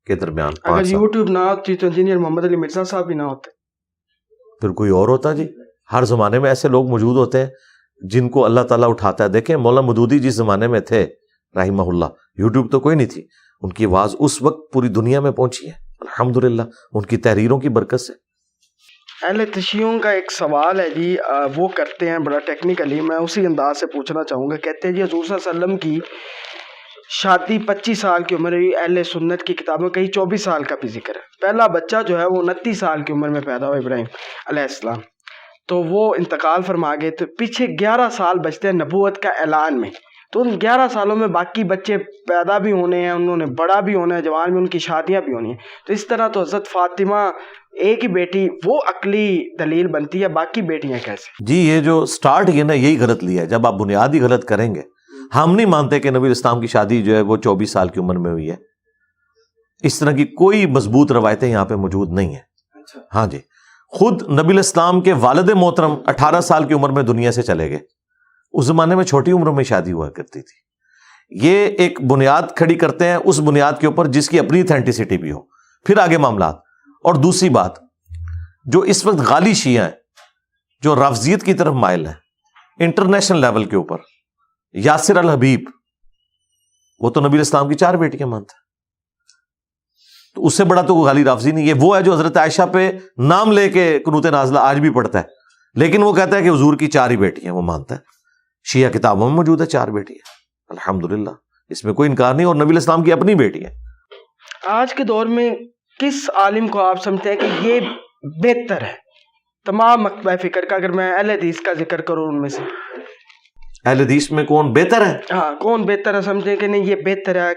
کے درمیان۔ اگر یوٹیوب نہ ہوتی تو انجینئر محمد علی مرزا صاحب بھی نہ ہوتے؟ پھر کوئی اور ہوتا جی۔ ہر زمانے میں ایسے لوگ موجود ہوتے ہیں جن کو اللہ تعالیٰ اٹھاتا ہے۔ دیکھیں مولانا مودودی جس زمانے میں تھے رحمہ اللہ، یوٹیوب تو کوئی نہیں تھی، ان کی آواز اس وقت پوری دنیا میں پہنچی ہے الحمدللہ ان کی تحریروں کی برکت سے۔ اہل تشیعوں کا ایک سوال ہے جی، وہ کرتے ہیں بڑا ٹیکنیکلی، میں اسی انداز سے پوچھنا چاہوں گا۔ کہتے ہیں جی حضور صلی اللہ علیہ وسلم کی شادی 25 سال کی عمر ہوئی، اہل سنت کی کتابوں کہیں 24 سال کا بھی ذکر ہے۔ پہلا بچہ جو ہے وہ 29 سال کی عمر میں پیدا ہوا، ابراہیم علیہ السلام، تو وہ انتقال فرما گئے، تو پیچھے 11 سال بچتے ہیں نبوت کا اعلان میں۔ تو ان 11 سالوں میں باقی بچے پیدا بھی ہونے ہیں، انہوں نے بڑا بھی ہونا ہے، جوان بھی، ان کی شادیاں بھی ہونی ہیں۔ تو اس طرح تو حضرت فاطمہ ایک ہی بیٹی، وہ عقلی دلیل بنتی ہے، باقی بیٹیاں کیسے؟ جی یہ جو سٹارٹ ہے نا یہی غلط لیا ہے۔ جب آپ بنیادی غلط کریں گے، ہم نہیں مانتے کہ نبی اسلام کی شادی جو ہے وہ 24 سال کی عمر میں ہوئی ہے، اس طرح کی کوئی مضبوط روایتیں یہاں پہ موجود نہیں ہیں۔ ہاں جی، خود نبی الاسلام کے والد محترم 18 سال کی عمر میں دنیا سے چلے گئے، اس زمانے میں چھوٹی عمر میں شادی ہوا کرتی تھی۔ یہ ایک بنیاد کھڑی کرتے ہیں اس بنیاد کے اوپر جس کی اپنی اتھینٹسٹی بھی ہو، پھر آگے معاملات۔ اور دوسری بات، جو اس وقت غالی شیعہ ہیں، جو رافضیت کی طرف مائل ہیں انٹرنیشنل لیول کے اوپر، یاسر الحبیب، وہ تو نبی اسلام کی 4 بیٹیاں مانتا ہے، تو اس سے بڑا تو غالی رافضی نہیں۔ یہ وہ ہے جو حضرت عائشہ پہ نام لے کے قنوت نازلہ آج بھی پڑھتا ہے، لیکن وہ کہتا ہے کہ حضور کی 4 ہی بیٹی ہیں، وہ مانتا ہے۔ شیعہ کتابوں میں موجود ہے 4 بیٹی ہیں الحمدللہ، اس میں کوئی انکار نہیں، اور نبی اسلام کی اپنی بیٹی ہے۔ آج کے دور میں کس عالم کو آپ سمجھتے ہیں کہ یہ بہتر ہے تمام مکتبہ فکر کا؟ اگر میں اہل حدیث کا ذکر کروں ان میں سے، اہل حدیث میں کون بہتر ہے؟ ہاں کون بہتر ہے سمجھیں کہ نہیں یہ بہتر ہے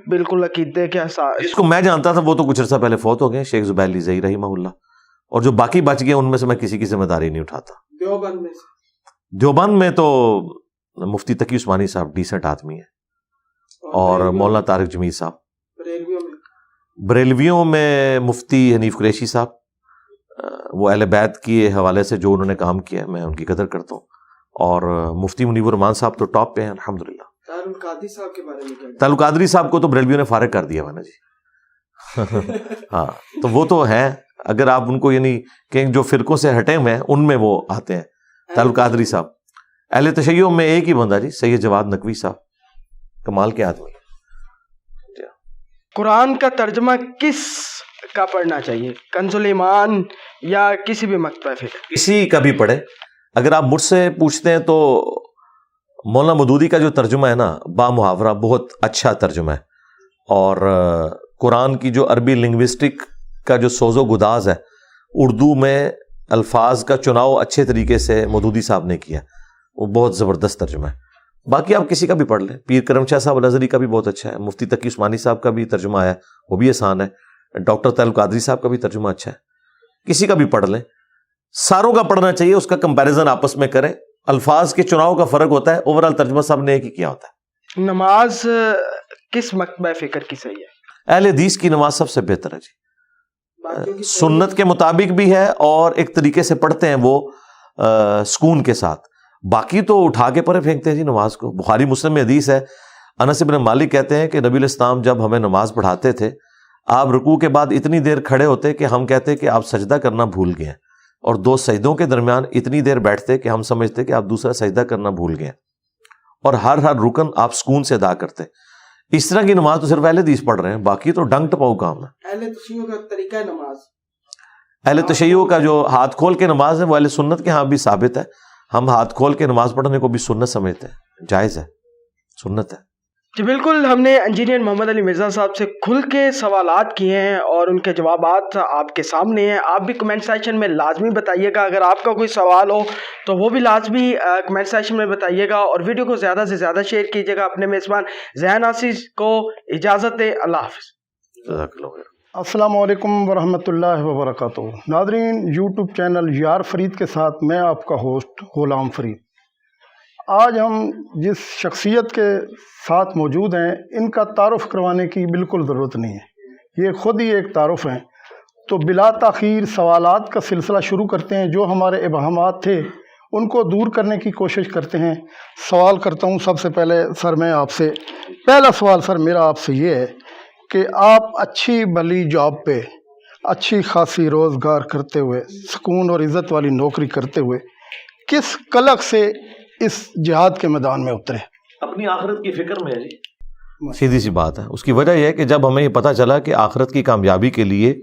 بالکل عقیدے کے اساس؟ جس کو میں جانتا تھا وہ تو کچھ عرصہ پہلے فوت ہو گئے، شیخ زبیر علی زئی رحمہ اللہ، اور جو باقی بچ گئے ان میں سے میں کسی کی ذمہ داری نہیں اٹھاتا۔ دیوبند میں سے؟ دیوبند میں تو مفتی تقی عثمانی صاحب ڈیسنٹ آدمی ہیں، اور مولانا طارق جمیل صاحب۔ بریلویوں میں مفتی حنیف قریشی صاحب، وہ اہل بیت کے حوالے سے جو انہوں نے کام کیا ہے میں ان کی قدر کرتا ہوں، اور مفتی منیب الرحمان صاحب تو ٹاپ پہ ہیں الحمدللہ۔ تعلق قادری صاحب کے بارے میں کیا؟ تعلق قادری صاحب کو تو بریلویوں نے فارغ کر دیا ہوا نا جی۔ ہاں تو وہ تو ہیں، اگر آپ ان کو یعنی کہ جو فرقوں سے ہٹے ہوئے ہیں ان میں وہ آتے ہیں۔ تعلق قادری صاحب اہل تشیع میں ایک ہی بندہ جی، سید جواد نقوی صاحب، کمال کے آدمی۔ قرآن کا ترجمہ کس کا پڑھنا چاہیے، کنز الایمان یا کسی بھی مکتبہ فکر؟ کسی کا بھی پڑھے۔ اگر آپ مجھ سے پوچھتے ہیں تو مولانا مودودی کا جو ترجمہ ہے نا با محاورہ بہت اچھا ترجمہ ہے، اور قرآن کی جو عربی لنگوسٹک کا جو سوز و گداز ہے، اردو میں الفاظ کا چناؤ اچھے طریقے سے مودودی صاحب نے کیا، وہ بہت زبردست ترجمہ ہے۔ باقی آپ کسی کا بھی پڑھ لیں، پیر کرم شاہ صاحب الازہری کا بھی بہت اچھا ہے، مفتی تقی عثمانی صاحب کا بھی ترجمہ ہے، وہ بھی آسان ہے، ڈاکٹر تعلق قادری صاحب کا بھی ترجمہ اچھا ہے، کسی کا بھی پڑھ لیں۔ ساروں کا پڑھنا چاہیے، اس کا کمپیریزن آپس میں کریں، الفاظ کے چناؤ کا فرق ہوتا ہے، اوورال ترجمہ سب نے ایک ہی کیا ہوتا ہے۔ نماز کس مکتبہ فکر کی صحیح ہے؟ اہل حدیث کی نماز سب سے بہتر ہے جی، سنت کے مطابق بھی ہے، اور ایک طریقے سے پڑھتے ہیں وہ سکون کے ساتھ۔ باقی تو اٹھا کے پرے پھینکتے ہیں جی نماز کو۔ بخاری مسلم میں حدیث ہے، انس بن مالک کہتے ہیں کہ نبی الاسلام جب ہمیں نماز پڑھاتے تھے، آپ رکوع کے بعد اتنی دیر کھڑے ہوتے کہ ہم کہتے کہ آپ سجدہ کرنا بھول گئے ہیں، اور دو سجدوں کے درمیان اتنی دیر بیٹھتے کہ ہم سمجھتے کہ آپ دوسرا سجدہ کرنا بھول گئے، اور ہر رکن آپ سکون سے ادا کرتے. اس طرح کی نماز تو صرف اہل حدیث پڑھ رہے ہیں، باقی تو ڈنگ ٹپاؤ کام ہے. اہل تشیع کا طریقہ نماز، اہل تشیع کا جو ہاتھ کھول کے نماز ہے وہ اہل سنت کے ہاں بھی ثابت ہے. ہم ہاتھ کھول کے نماز پڑھنے کو بھی سنت سمجھتے ہیں، جائز ہے، سنت ہے. جی بالکل. ہم نے انجینئر محمد علی مرزا صاحب سے کھل کے سوالات کیے ہیں اور ان کے جوابات آپ کے سامنے ہیں. آپ بھی کمنٹ سیکشن میں لازمی بتائیے گا، اگر آپ کا کوئی سوال ہو تو وہ بھی لازمی کمنٹ سیکشن میں بتائیے گا، اور ویڈیو کو زیادہ سے زیادہ شیئر کیجیے گا. اپنے میزبان ذہن آصف کو اجازت دے. اللہ حافظ. جزاک اللہ خیر. السلام علیکم ورحمۃ اللہ وبرکاتہ. ناظرین، یوٹیوب چینل یار فرید کے ساتھ میں آپ کا ہوسٹ غلام فرید. آج ہم جس شخصیت کے ساتھ موجود ہیں ان کا تعارف کروانے کی بالکل ضرورت نہیں ہے، یہ خود ہی ایک تعارف ہیں. تو بلا تاخیر سوالات کا سلسلہ شروع کرتے ہیں. جو ہمارے ابہامات تھے ان کو دور کرنے کی کوشش کرتے ہیں. سوال کرتا ہوں سب سے پہلے سر، میں آپ سے پہلا سوال سر میرا آپ سے یہ ہے کہ آپ اچھی بھلی جاب پہ اچھی خاصی روزگار کرتے ہوئے، سکون اور عزت والی نوکری کرتے ہوئے، کس قلق سے اس جہاد کے میدان میں اترے؟ اپنی آخرت کی فکر میں ہے جی. سیدھی سی بات ہے. اس کی وجہ یہ ہے کہ جب ہمیں یہ پتہ چلا کہ آخرت کی کامیابی کے لیے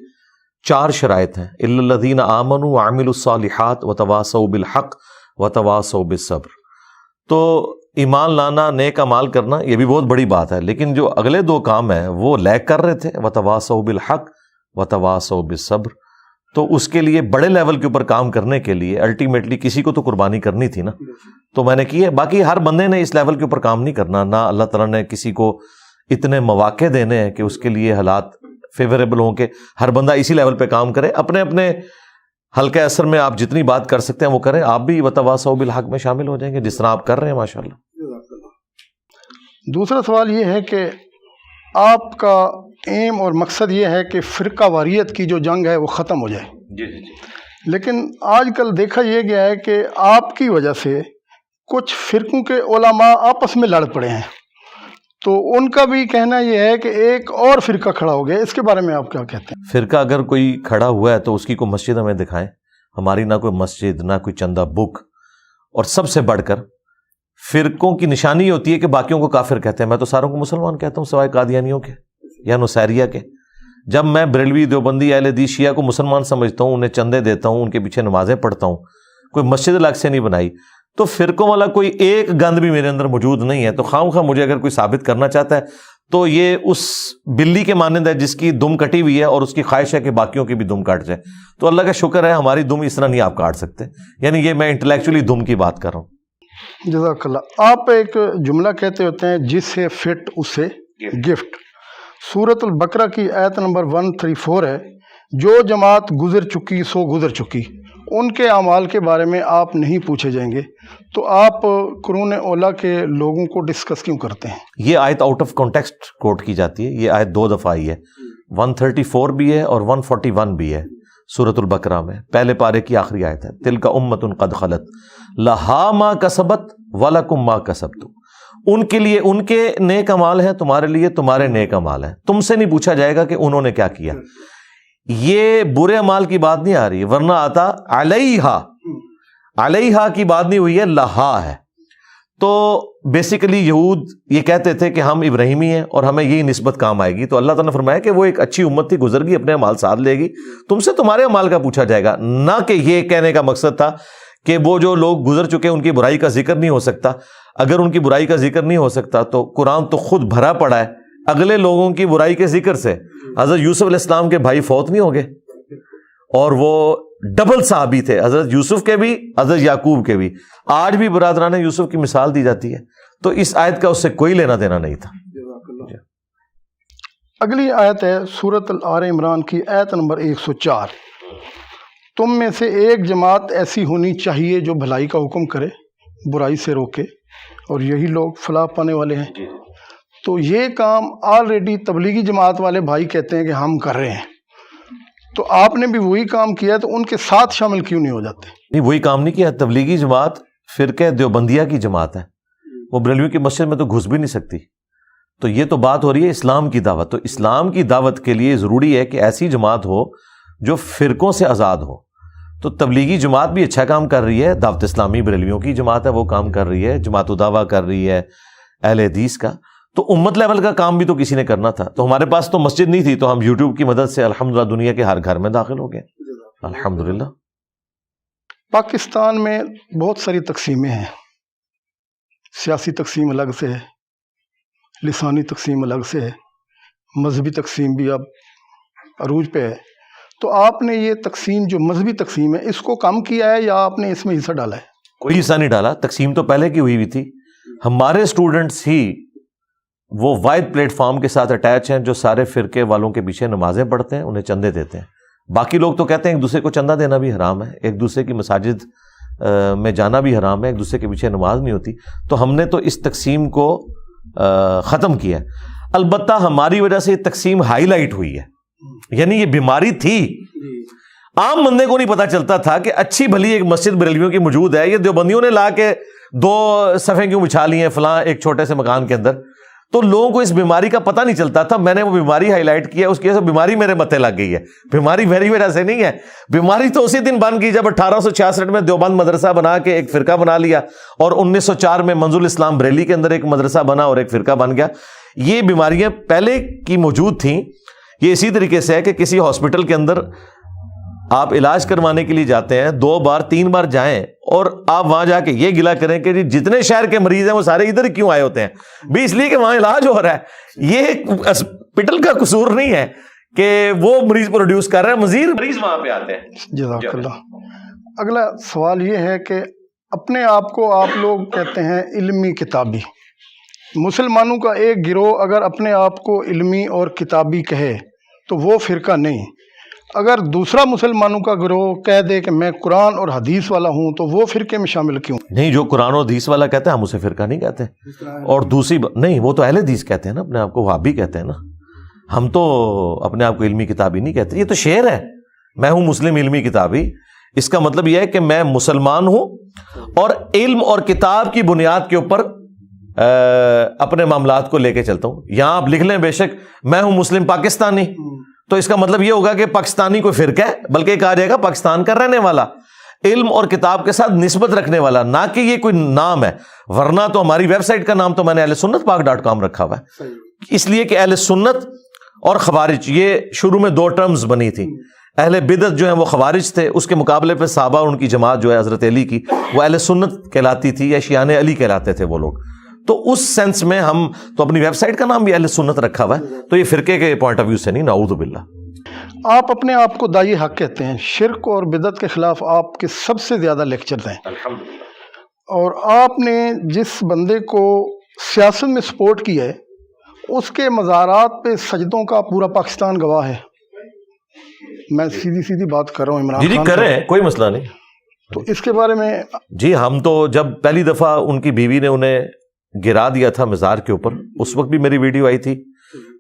4 شرائط ہیں، الا الذین آمنوا وعملوا الصالحات وتواصوا بالحق وتواصوا بالصبر. تو ایمان لانا، نیک اعمال کرنا، یہ بھی بہت بڑی بات ہے، لیکن جو اگلے 2 کام ہیں وہ لیگ کر رہے تھے، وتواصوا بالحق وتواصوا بالصبر. تو اس کے لیے بڑے لیول کے اوپر کام کرنے کے لیے الٹیمیٹلی کسی کو تو قربانی کرنی تھی نا، تو میں نے کی ہے. باقی ہر بندے نے اس لیول کے اوپر کام نہیں کرنا، نہ اللہ تعالیٰ نے کسی کو اتنے مواقع دینے ہیں کہ اس کے لیے حالات فیوریبل ہوں کہ ہر بندہ اسی لیول پہ کام کرے. اپنے اپنے حلقہ اثر میں آپ جتنی بات کر سکتے ہیں وہ کریں. آپ بھی وتواصوا بالحق میں شامل ہو جائیں گے جس طرح آپ کر رہے ہیں ماشاءاللہ. دوسرا سوال یہ ہے کہ آپ کا ایم اور مقصد یہ ہے کہ فرقہ واریت کی جو جنگ ہے وہ ختم ہو جائے. جی جی جی. لیکن آج کل دیکھا یہ گیا ہے کہ آپ کی وجہ سے کچھ فرقوں کے علماء آپس میں لڑ پڑے ہیں، تو ان کا بھی کہنا یہ ہے کہ ایک اور فرقہ کھڑا ہو گیا. اس کے بارے میں آپ کیا کہتے ہیں؟ فرقہ اگر کوئی کھڑا ہوا ہے تو اس کی کوئی مسجد ہمیں دکھائیں. ہماری نہ کوئی مسجد، نہ کوئی چندہ بک، اور سب سے بڑھ کر فرقوں کی نشانی ہوتی ہے کہ باقیوں کو کافر کہتے ہیں. میں تو ساروں کو مسلمان کہتا ہوں سوائے قادیانیوں کے یا نصیریہ کے. جب میں بریلوی، دیوبندی، اہل حدیث، شیعہ کو مسلمان سمجھتا ہوں، انہیں چندے دیتا ہوں، ان کے پیچھے نمازیں پڑھتا ہوں، کوئی مسجد الگ سے نہیں بنائی. تو فرقوں والا کوئی ایک گند بھی میرے اندر موجود نہیں ہے. تو خواہ خواہ مجھے اگر کوئی ثابت کرنا چاہتا ہے تو یہ اس بلی کے مانند ہے جس کی دم کٹی ہوئی ہے اور اس کی خواہش ہے کہ باقیوں کی بھی دم کٹ جائے. تو اللہ کا شکر ہے ہماری دم اس طرح نہیں آپ کاٹ سکتے. یعنی یہ میں انٹلیکچولی دم کی بات کر رہا ہوں. جزاک اللہ. آپ ایک جملہ کہتے ہوتے ہیں جس سے فٹ اسے گفٹ. سورۃ البقرہ کی آیت نمبر 134 ہے، جو جماعت گزر چکی سو گزر چکی، ان کے اعمال کے بارے میں آپ نہیں پوچھے جائیں گے. تو آپ قرون اولیٰ کے لوگوں کو ڈسکس کیوں کرتے ہیں؟ یہ آیت آؤٹ آف کانٹیکسٹ کوٹ کی جاتی ہے. یہ آیت 2 دفعہ آئی ہے، 134 بھی ہے اور 141 بھی ہے سورۃ البقرہ میں. پہلے پارے کی آخری آیت ہے، تلک امۃ قد خلت لہا ما کسبت ولکم ما کسبتم. ان کے لیے ان کے نیک اعمال ہیں، تمہارے لیے تمہارے نیک اعمال ہیں. تم سے نہیں پوچھا جائے گا کہ انہوں نے کیا کیا. یہ برے اعمال کی بات نہیں آ رہی، ورنہ آتا علیہا. علیہا کی بات نہیں ہوئی ہے، لہا ہے. تو بیسیکلی یہود یہ کہتے تھے کہ ہم ابراہیمی ہیں اور ہمیں یہی نسبت کام آئے گی. تو اللہ تعالیٰ نے فرمایا کہ وہ ایک اچھی امت تھی، گزر گئی، اپنے اعمال ساتھ لے گی، تم سے تمہارے اعمال کا پوچھا جائے گا. نہ کہ یہ کہنے کا مقصد تھا کہ وہ جو لوگ گزر چکے ان کی برائی کا ذکر نہیں ہو سکتا. اگر ان کی برائی کا ذکر نہیں ہو سکتا تو قرآن تو خود بھرا پڑا ہے اگلے لوگوں کی برائی کے ذکر سے. حضرت یوسف علیہ السلام کے بھائی فوت نہیں ہو گئے اور وہ ڈبل صحابی تھے، حضرت یوسف کے بھی، حضرت یعقوب کے بھی. آج بھی برادران یوسف کی مثال دی جاتی ہے. تو اس آیت کا اس سے کوئی لینا دینا نہیں تھا. اگلی آیت ہے سورۃ آل عمران کی آیت نمبر 104. تم میں سے ایک جماعت ایسی ہونی چاہیے جو بھلائی کا حکم کرے، برائی سے روکے، اور یہی لوگ فلاح پانے والے ہیں. تو یہ کام آلریڈی تبلیغی جماعت والے بھائی کہتے ہیں کہ ہم کر رہے ہیں، تو آپ نے بھی وہی کام کیا، تو ان کے ساتھ شامل کیوں نہیں ہو جاتے؟ نہیں، وہی کام نہیں کیا. تبلیغی جماعت فرقہ دیوبندیہ کی جماعت ہے، وہ بریلوی کی مسجد میں تو گھس بھی نہیں سکتی. تو یہ تو بات ہو رہی ہے اسلام کی دعوت. تو اسلام کی دعوت کے لیے ضروری ہے کہ ایسی جماعت ہو جو فرقوں سے آزاد ہو. تو تبلیغی جماعت بھی اچھا کام کر رہی ہے، دعوت اسلامی بریلویوں کی جماعت ہے وہ کام کر رہی ہے، جماعت الدعوہ کر رہی ہے اہل حدیث کا، تو امت لیول کا کام بھی تو کسی نے کرنا تھا. تو ہمارے پاس تو مسجد نہیں تھی، تو ہم یوٹیوب کی مدد سے الحمدللہ دنیا کے ہر گھر میں داخل ہو گئے الحمدللہ. پاکستان میں بہت ساری تقسیمیں ہیں، سیاسی تقسیم الگ سے ہے، لسانی تقسیم الگ سے ہے، مذہبی تقسیم بھی اب عروج پہ ہے. تو آپ نے یہ تقسیم جو مذہبی تقسیم ہے اس کو کم کیا ہے یا آپ نے اس میں حصہ ڈالا ہے؟ کوئی حصہ نہیں ڈالا، تقسیم تو پہلے کی ہوئی تھی. ہمارے اسٹوڈنٹس ہی وہ واحد پلیٹ فارم کے ساتھ اٹیچ ہیں جو سارے فرقے والوں کے پیچھے نمازیں پڑھتے ہیں، انہیں چندے دیتے ہیں. باقی لوگ تو کہتے ہیں ایک دوسرے کو چندہ دینا بھی حرام ہے، ایک دوسرے کی مساجد میں جانا بھی حرام ہے، ایک دوسرے کے پیچھے نماز نہیں ہوتی. تو ہم نے تو اس تقسیم کو ختم کیا ہے. البتہ ہماری وجہ سے یہ تقسیم ہائی لائٹ ہوئی ہے، یعنی یہ بیماری تھی، عام بندے کو نہیں پتا چلتا تھا کہ اچھی بھلی ایک مسجد بریلویوں کی موجود ہے، یہ دیوبندیوں نے لا کے 2 صفیں کیوں بچھا لی ہیں فلاں ایک چھوٹے سے مکان کے اندر. تو لوگوں کو اس بیماری کا پتہ نہیں چلتا تھا. میں نے وہ بیماری ہائی لائٹ کیا، اس کی وجہ سے بیماری میرے متھے لگ گئی ہے. بیماری میری وجہ سے نہیں ہے، بیماری تو اسی دن بن گئی جب 1866 میں دیوبند مدرسہ بنا کے ایک فرقہ بنا لیا، اور 1904 میں منظور الاسلام بریلی کے اندر ایک مدرسہ بنا اور ایک فرقہ بن گیا. یہ بیماریاں پہلے کی موجود تھیں. یہ اسی طریقے سے ہے کہ کسی ہاسپٹل کے اندر آپ علاج کروانے کے لیے جاتے ہیں، 2 بار 3 بار جائیں اور آپ وہاں جا کے یہ گلا کریں کہ جتنے شہر کے مریض ہیں وہ سارے ادھر کیوں آئے ہوتے ہیں، بھی اس لیے کہ وہاں علاج ہو رہا ہے. یہ ہاسپٹل کا قصور نہیں ہے کہ وہ مریض پروڈیوس کر رہا ہے، مزید مریض وہاں پہ آتے ہیں. جزاک اللہ. اگلا سوال یہ ہے کہ اپنے آپ کو آپ لوگ کہتے ہیں علمی کتابی. مسلمانوں کا ایک گروہ اگر اپنے آپ کو علمی اور کتابی کہے تو وہ فرقہ نہیں. اگر دوسرا مسلمانوں کا گروہ کہہ دے کہ میں قرآن اور حدیث والا ہوں تو وہ فرقے میں شامل کیوں؟ نہیں، جو قرآن اور حدیث والا کہتے ہیں ہم اسے فرقہ نہیں کہتے. اور دوسری نہیں، وہ تو اہل حدیث کہتے ہیں نا، اپنے آپ کو وہابی کہتے ہیں نا. ہم تو اپنے آپ کو علمی کتابی نہیں کہتے. یہ تو شعر ہے، میں ہوں مسلم علمی کتابی. اس کا مطلب یہ ہے کہ میں مسلمان ہوں اور علم اور کتاب کی بنیاد کے اوپر اپنے معاملات کو لے کے چلتا ہوں. یہاں آپ لکھ لیں بے شک میں ہوں مسلم پاکستانی، تو اس کا مطلب یہ ہوگا کہ پاکستانی کوئی فرقہ ہے، بلکہ کہا جائے گا پاکستان کا رہنے والا، علم اور کتاب کے ساتھ نسبت رکھنے والا، نہ کہ یہ کوئی نام ہے. ورنہ تو ہماری ویب سائٹ کا نام تو میں نے ahlsunnatpak.com رکھا ہوا ہے، اس لیے کہ اہل سنت اور خوارج یہ شروع میں 2 ٹرمز بنی تھی. اہل بدعت جو ہیں وہ خوارج تھے، اس کے مقابلے پہ صحابہ اور ان کی جماعت جو ہے حضرت علی کی وہ اہل سنت کہلاتی تھی، یا شیعان علی کہلاتے تھے وہ لوگ. تو اس سینس میں ہم تو اپنی ویب سائٹ کا نام بھی اہل سنت رکھا ہوا ہے. تو یہ فرقے کے پوائنٹ آف ویو سے نہیں، نعوذ باللہ. آپ اپنے آپ کو داعی حق کہتے ہیں، شرک اور بدعت کے خلاف آپ کے سب سے زیادہ لیکچر ہیں، اور آپ نے جس بندے کو سیاست میں سپورٹ کیا ہے اس کے مزارات پہ سجدوں کا پورا پاکستان گواہ ہے. میں سیدھی بات کر رہا ہوں عمران جی خان کریں، کوئی مسئلہ نہیں. تو اس کے بارے میں جی ہم تو جب پہلی دفعہ ان کی بیوی نے انہیں گرا دیا تھا مزار کے اوپر، اس وقت بھی میری ویڈیو آئی تھی.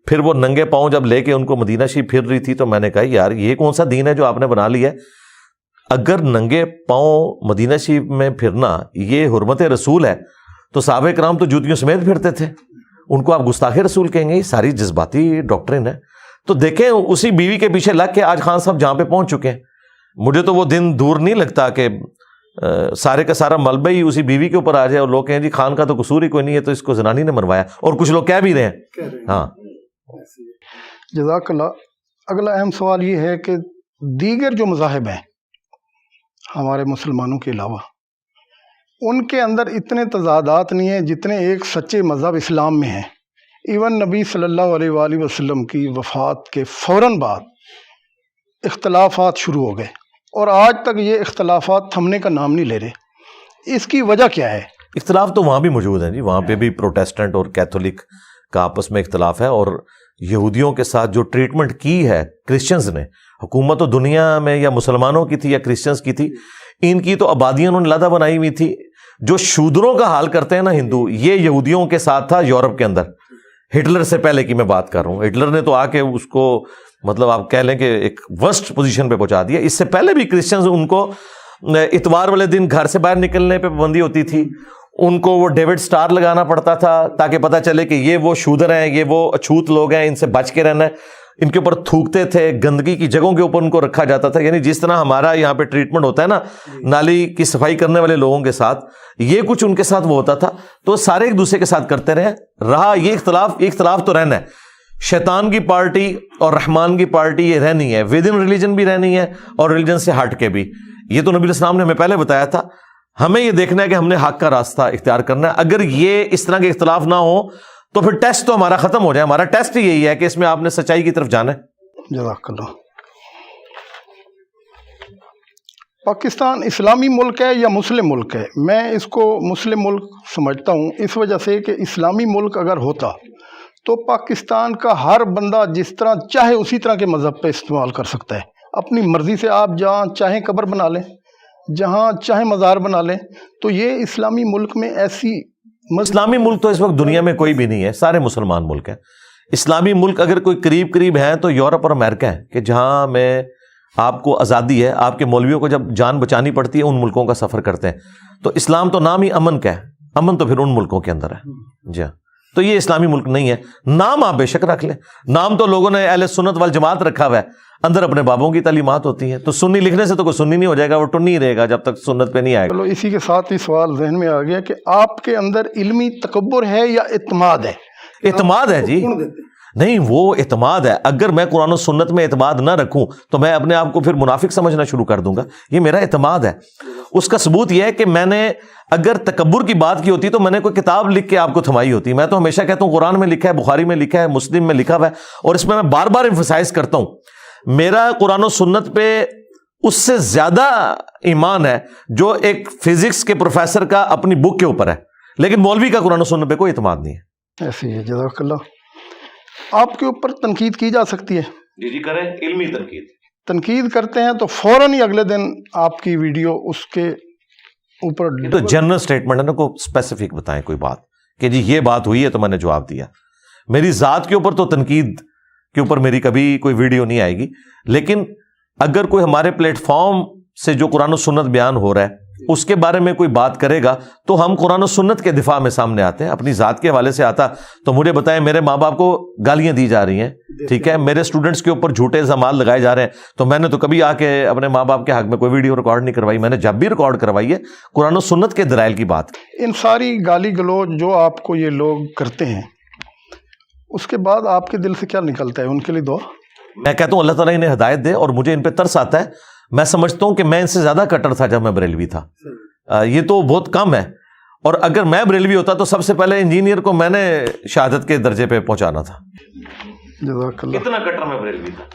پھر وہ ننگے پاؤں جب لے کے ان کو مدینہ شریف پھر رہی تھی تو میں نے کہا یار یہ کون سا دین ہے جو آپ نے بنا لیا ہے. اگر ننگے پاؤں مدینہ شریف میں پھرنا یہ حرمت رسول ہے تو صحابہ کرام تو جوتیوں سمیت پھرتے تھے، ان کو آپ گستاخ رسول کہیں گے؟ یہ ساری جذباتی ڈاکٹرن ہے. تو دیکھیں اسی بیوی کے پیچھے لگ کے آج خان صاحب جہاں پہ پہنچ چکے ہیں. مجھے تو وہ دن دور نہیں لگتا کہ سارے کا سارا ملبہ ہی اسی بیوی کے اوپر آ جائے اور لوگ کہیں جی خان کا تو قصور ہی کوئی نہیں ہے، تو اس کو زنانی نے مروایا، اور کچھ لوگ کہہ بھی رہے ہیں. ہاں جزاک اللہ. اگلا اہم سوال یہ ہے کہ دیگر جو مذاہب ہیں ہمارے مسلمانوں کے علاوہ، ان کے اندر اتنے تضادات نہیں ہیں جتنے ایک سچے مذہب اسلام میں ہیں. ایون نبی صلی اللہ علیہ وآلہ وسلم کی وفات کے فوراً بعد اختلافات شروع ہو گئے، اور آج تک یہ اختلافات تھمنے کا نام نہیں لے رہے. اس کی وجہ کیا ہے؟ اختلاف تو وہاں بھی موجود ہیں جی، وہاں پہ بھی پروٹیسٹنٹ اور کیتھولک کا آپس میں اختلاف ہے. اور یہودیوں کے ساتھ جو ٹریٹمنٹ کی ہے کرسچنز نے، حکومت تو دنیا میں یا مسلمانوں کی تھی یا کرسچنز کی تھی، ان کی تو آبادیاں انہوں نے علیحدہ بنائی ہوئی تھی. جو شودروں کا حال کرتے ہیں نا ہندو، یہ یہودیوں کے ساتھ تھا یورپ کے اندر. ہٹلر سے پہلے کی میں بات کر رہا ہوں، ہٹلر نے تو آ کے اس کو مطلب آپ کہہ لیں کہ ایک ورسٹ پوزیشن پہ پہنچا دیا. اس سے پہلے بھی کرسچنز ان کو اتوار والے دن گھر سے باہر نکلنے پہ پابندی ہوتی تھی، ان کو وہ ڈیوڈ سٹار لگانا پڑتا تھا تاکہ پتہ چلے کہ یہ وہ شودر ہیں، یہ وہ اچھوت لوگ ہیں، ان سے بچ کے رہنا ہے. ان کے اوپر تھوکتے تھے, گندگی کی جگہوں کے اوپر ان کو رکھا جاتا تھا. یعنی جس طرح ہمارا یہاں پہ ٹریٹمنٹ ہوتا ہے نا نالی کی صفائی کرنے والے لوگوں کے ساتھ, یہ کچھ ان کے ساتھ وہ ہوتا تھا. تو سارے ایک دوسرے کے ساتھ کرتے رہا. یہ اختلاف تو رہنا ہے. شیطان کی پارٹی اور رحمان کی پارٹی یہ رہنی ہے, ود ان ریلیجن بھی رہنی ہے اور ریلیجن سے ہٹ کے بھی. یہ تو نبی علیہ السلام نے ہمیں پہلے بتایا تھا. ہمیں یہ دیکھنا ہے کہ ہم نے حق کا راستہ اختیار کرنا ہے. اگر یہ اس طرح کے اختلاف نہ ہو تو پھر ٹیسٹ تو ہمارا ختم ہو جائے. ہمارا ٹیسٹ یہی ہے کہ اس میں آپ نے سچائی کی طرف جانا ہے. جزاک اللہ. پاکستان اسلامی ملک ہے یا مسلم ملک ہے؟ میں اس کو مسلم ملک سمجھتا ہوں, اس وجہ سے کہ اسلامی ملک اگر ہوتا تو پاکستان کا ہر بندہ جس طرح چاہے اسی طرح کے مذہب پہ استعمال کر سکتا ہے. اپنی مرضی سے آپ جہاں چاہیں قبر بنا لیں, جہاں چاہیں مزار بنا لیں. تو یہ اسلامی ملک میں ایسی اسلامی ملک تو اس وقت دنیا میں کوئی بھی نہیں ہے, سارے مسلمان ملک ہیں. اسلامی ملک اگر کوئی قریب ہیں تو یورپ اور امریکہ ہیں, کہ جہاں میں آپ کو آزادی ہے. آپ کے مولویوں کو جب جان بچانی پڑتی ہے ان ملکوں کا سفر کرتے ہیں. تو اسلام تو نام ہی امن کا ہے, امن تو پھر ان ملکوں کے اندر ہے. جی ہاں, تو یہ اسلامی ملک نہیں ہے. نام آپ بے شک رکھ لیں, نام تو لوگوں نے اہل سنت والجماعت رکھا ہوا ہے, اندر اپنے بابوں کی تعلیمات ہوتی ہیں. تو سنی لکھنے سے تو کوئی سنی نہیں ہو جائے گا, وہ ٹنی ہی رہے گا جب تک سنت پہ نہیں آئے گا. چلو اسی کے ساتھ ہی سوال ذہن میں آ گیا کہ آپ کے اندر علمی تکبر ہے یا اعتماد ہے؟ اعتماد ہے جی. نہیں, وہ اعتماد ہے. اگر میں قرآن و سنت میں اعتماد نہ رکھوں تو میں اپنے آپ کو پھر منافق سمجھنا شروع کر دوں گا. یہ میرا اعتماد ہے. اس کا ثبوت یہ ہے کہ میں نے اگر تکبر کی بات کی ہوتی تو میں نے کوئی کتاب لکھ کے آپ کو تھمائی ہوتی. میں تو ہمیشہ کہتا ہوں قرآن میں لکھا ہے, بخاری میں لکھا ہے, مسلم میں لکھا ہوا ہے, اور اس میں بار بار ایمفسائز کرتا ہوں میرا قرآن و سنت پہ اس سے زیادہ ایمان ہے جو ایک فزکس کے پروفیسر کا اپنی بک کے اوپر ہے, لیکن مولوی کا قرآن و سنت پہ کوئی اعتماد نہیں ہے. ایسی ہے. جزاک اللہ. آپ کے اوپر تنقید کی جا سکتی ہے؟ جی کریں, علمی تنقید. تنقید کرتے ہیں تو فوراً ہی اگلے دن آپ کی ویڈیو اس کے اوپر تو جنرل سٹیٹمنٹ ہے نا, کو اسپیسیفک بتائیں کوئی بات کہ جی یہ بات ہوئی ہے تو میں نے جواب دیا. میری ذات کے اوپر تو تنقید کے اوپر میری کبھی کوئی ویڈیو نہیں آئے گی. لیکن اگر کوئی ہمارے پلیٹ فارم سے جو قرآن و سنت بیان ہو رہا ہے اس کے بارے میں کوئی بات کرے گا تو ہم قرآن و سنت کے دفاع میں سامنے آتے ہیں. اپنی ذات کے حوالے سے آتا تو مجھے بتائیں میرے ماں باپ کو گالیاں دی جا رہی ہیں, ٹھیک ہے, میرے اسٹوڈنٹس کے اوپر جھوٹے الزامات لگائے جا رہے ہیں, تو میں نے تو کبھی آ کے اپنے ماں باپ کے حق میں کوئی ویڈیو ریکارڈ نہیں کروائی. میں نے جب بھی ریکارڈ کروائی ہے قرآن و سنت کے دلائل کی بات. ان ساری گالی گلوچ جو آپ کو یہ لوگ کرتے ہیں اس کے بعد آپ کے دل سے کیا نکلتا ہے؟ ان کے لیے دعا. میں کہتا ہوں اللہ تعالیٰ انہیں ہدایت دے, اور مجھے ان پہ ترس آتا ہے. میں سمجھتا ہوں کہ میں ان سے زیادہ کٹر تھا جب میں بریلوی تھا. یہ تو بہت کم ہے, اور اگر میں بریلوی ہوتا تو سب سے پہلے انجینئر کو میں نے شہادت کے درجے پہ پہنچانا تھا. جزاک اللہ. اتنا کٹر میں بریلوی تھا.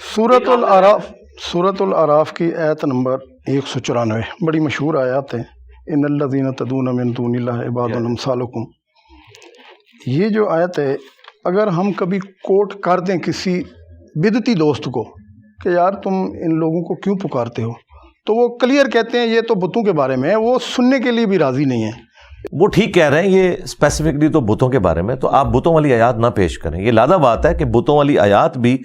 سورۃ الاعراف کی آیت نمبر 194 بڑی مشہور آیات ہے. ان الذین تدعون من دون اللہ عباد امثالکم. یہ جو آیت ہے اگر ہم کبھی کوٹ کر دیں کسی بدعتی دوست کو کہ یار تم ان لوگوں کو کیوں پکارتے ہو, تو وہ کلیئر کہتے ہیں یہ تو بتوں کے بارے میں ہے, وہ سننے کے لیے بھی راضی نہیں ہے. وہ ٹھیک کہہ رہے ہیں, یہ اسپیسیفکلی تو بتوں کے بارے میں, تو آپ بتوں والی آیات نہ پیش کریں. یہ لادہ بات ہے کہ بتوں والی آیات بھی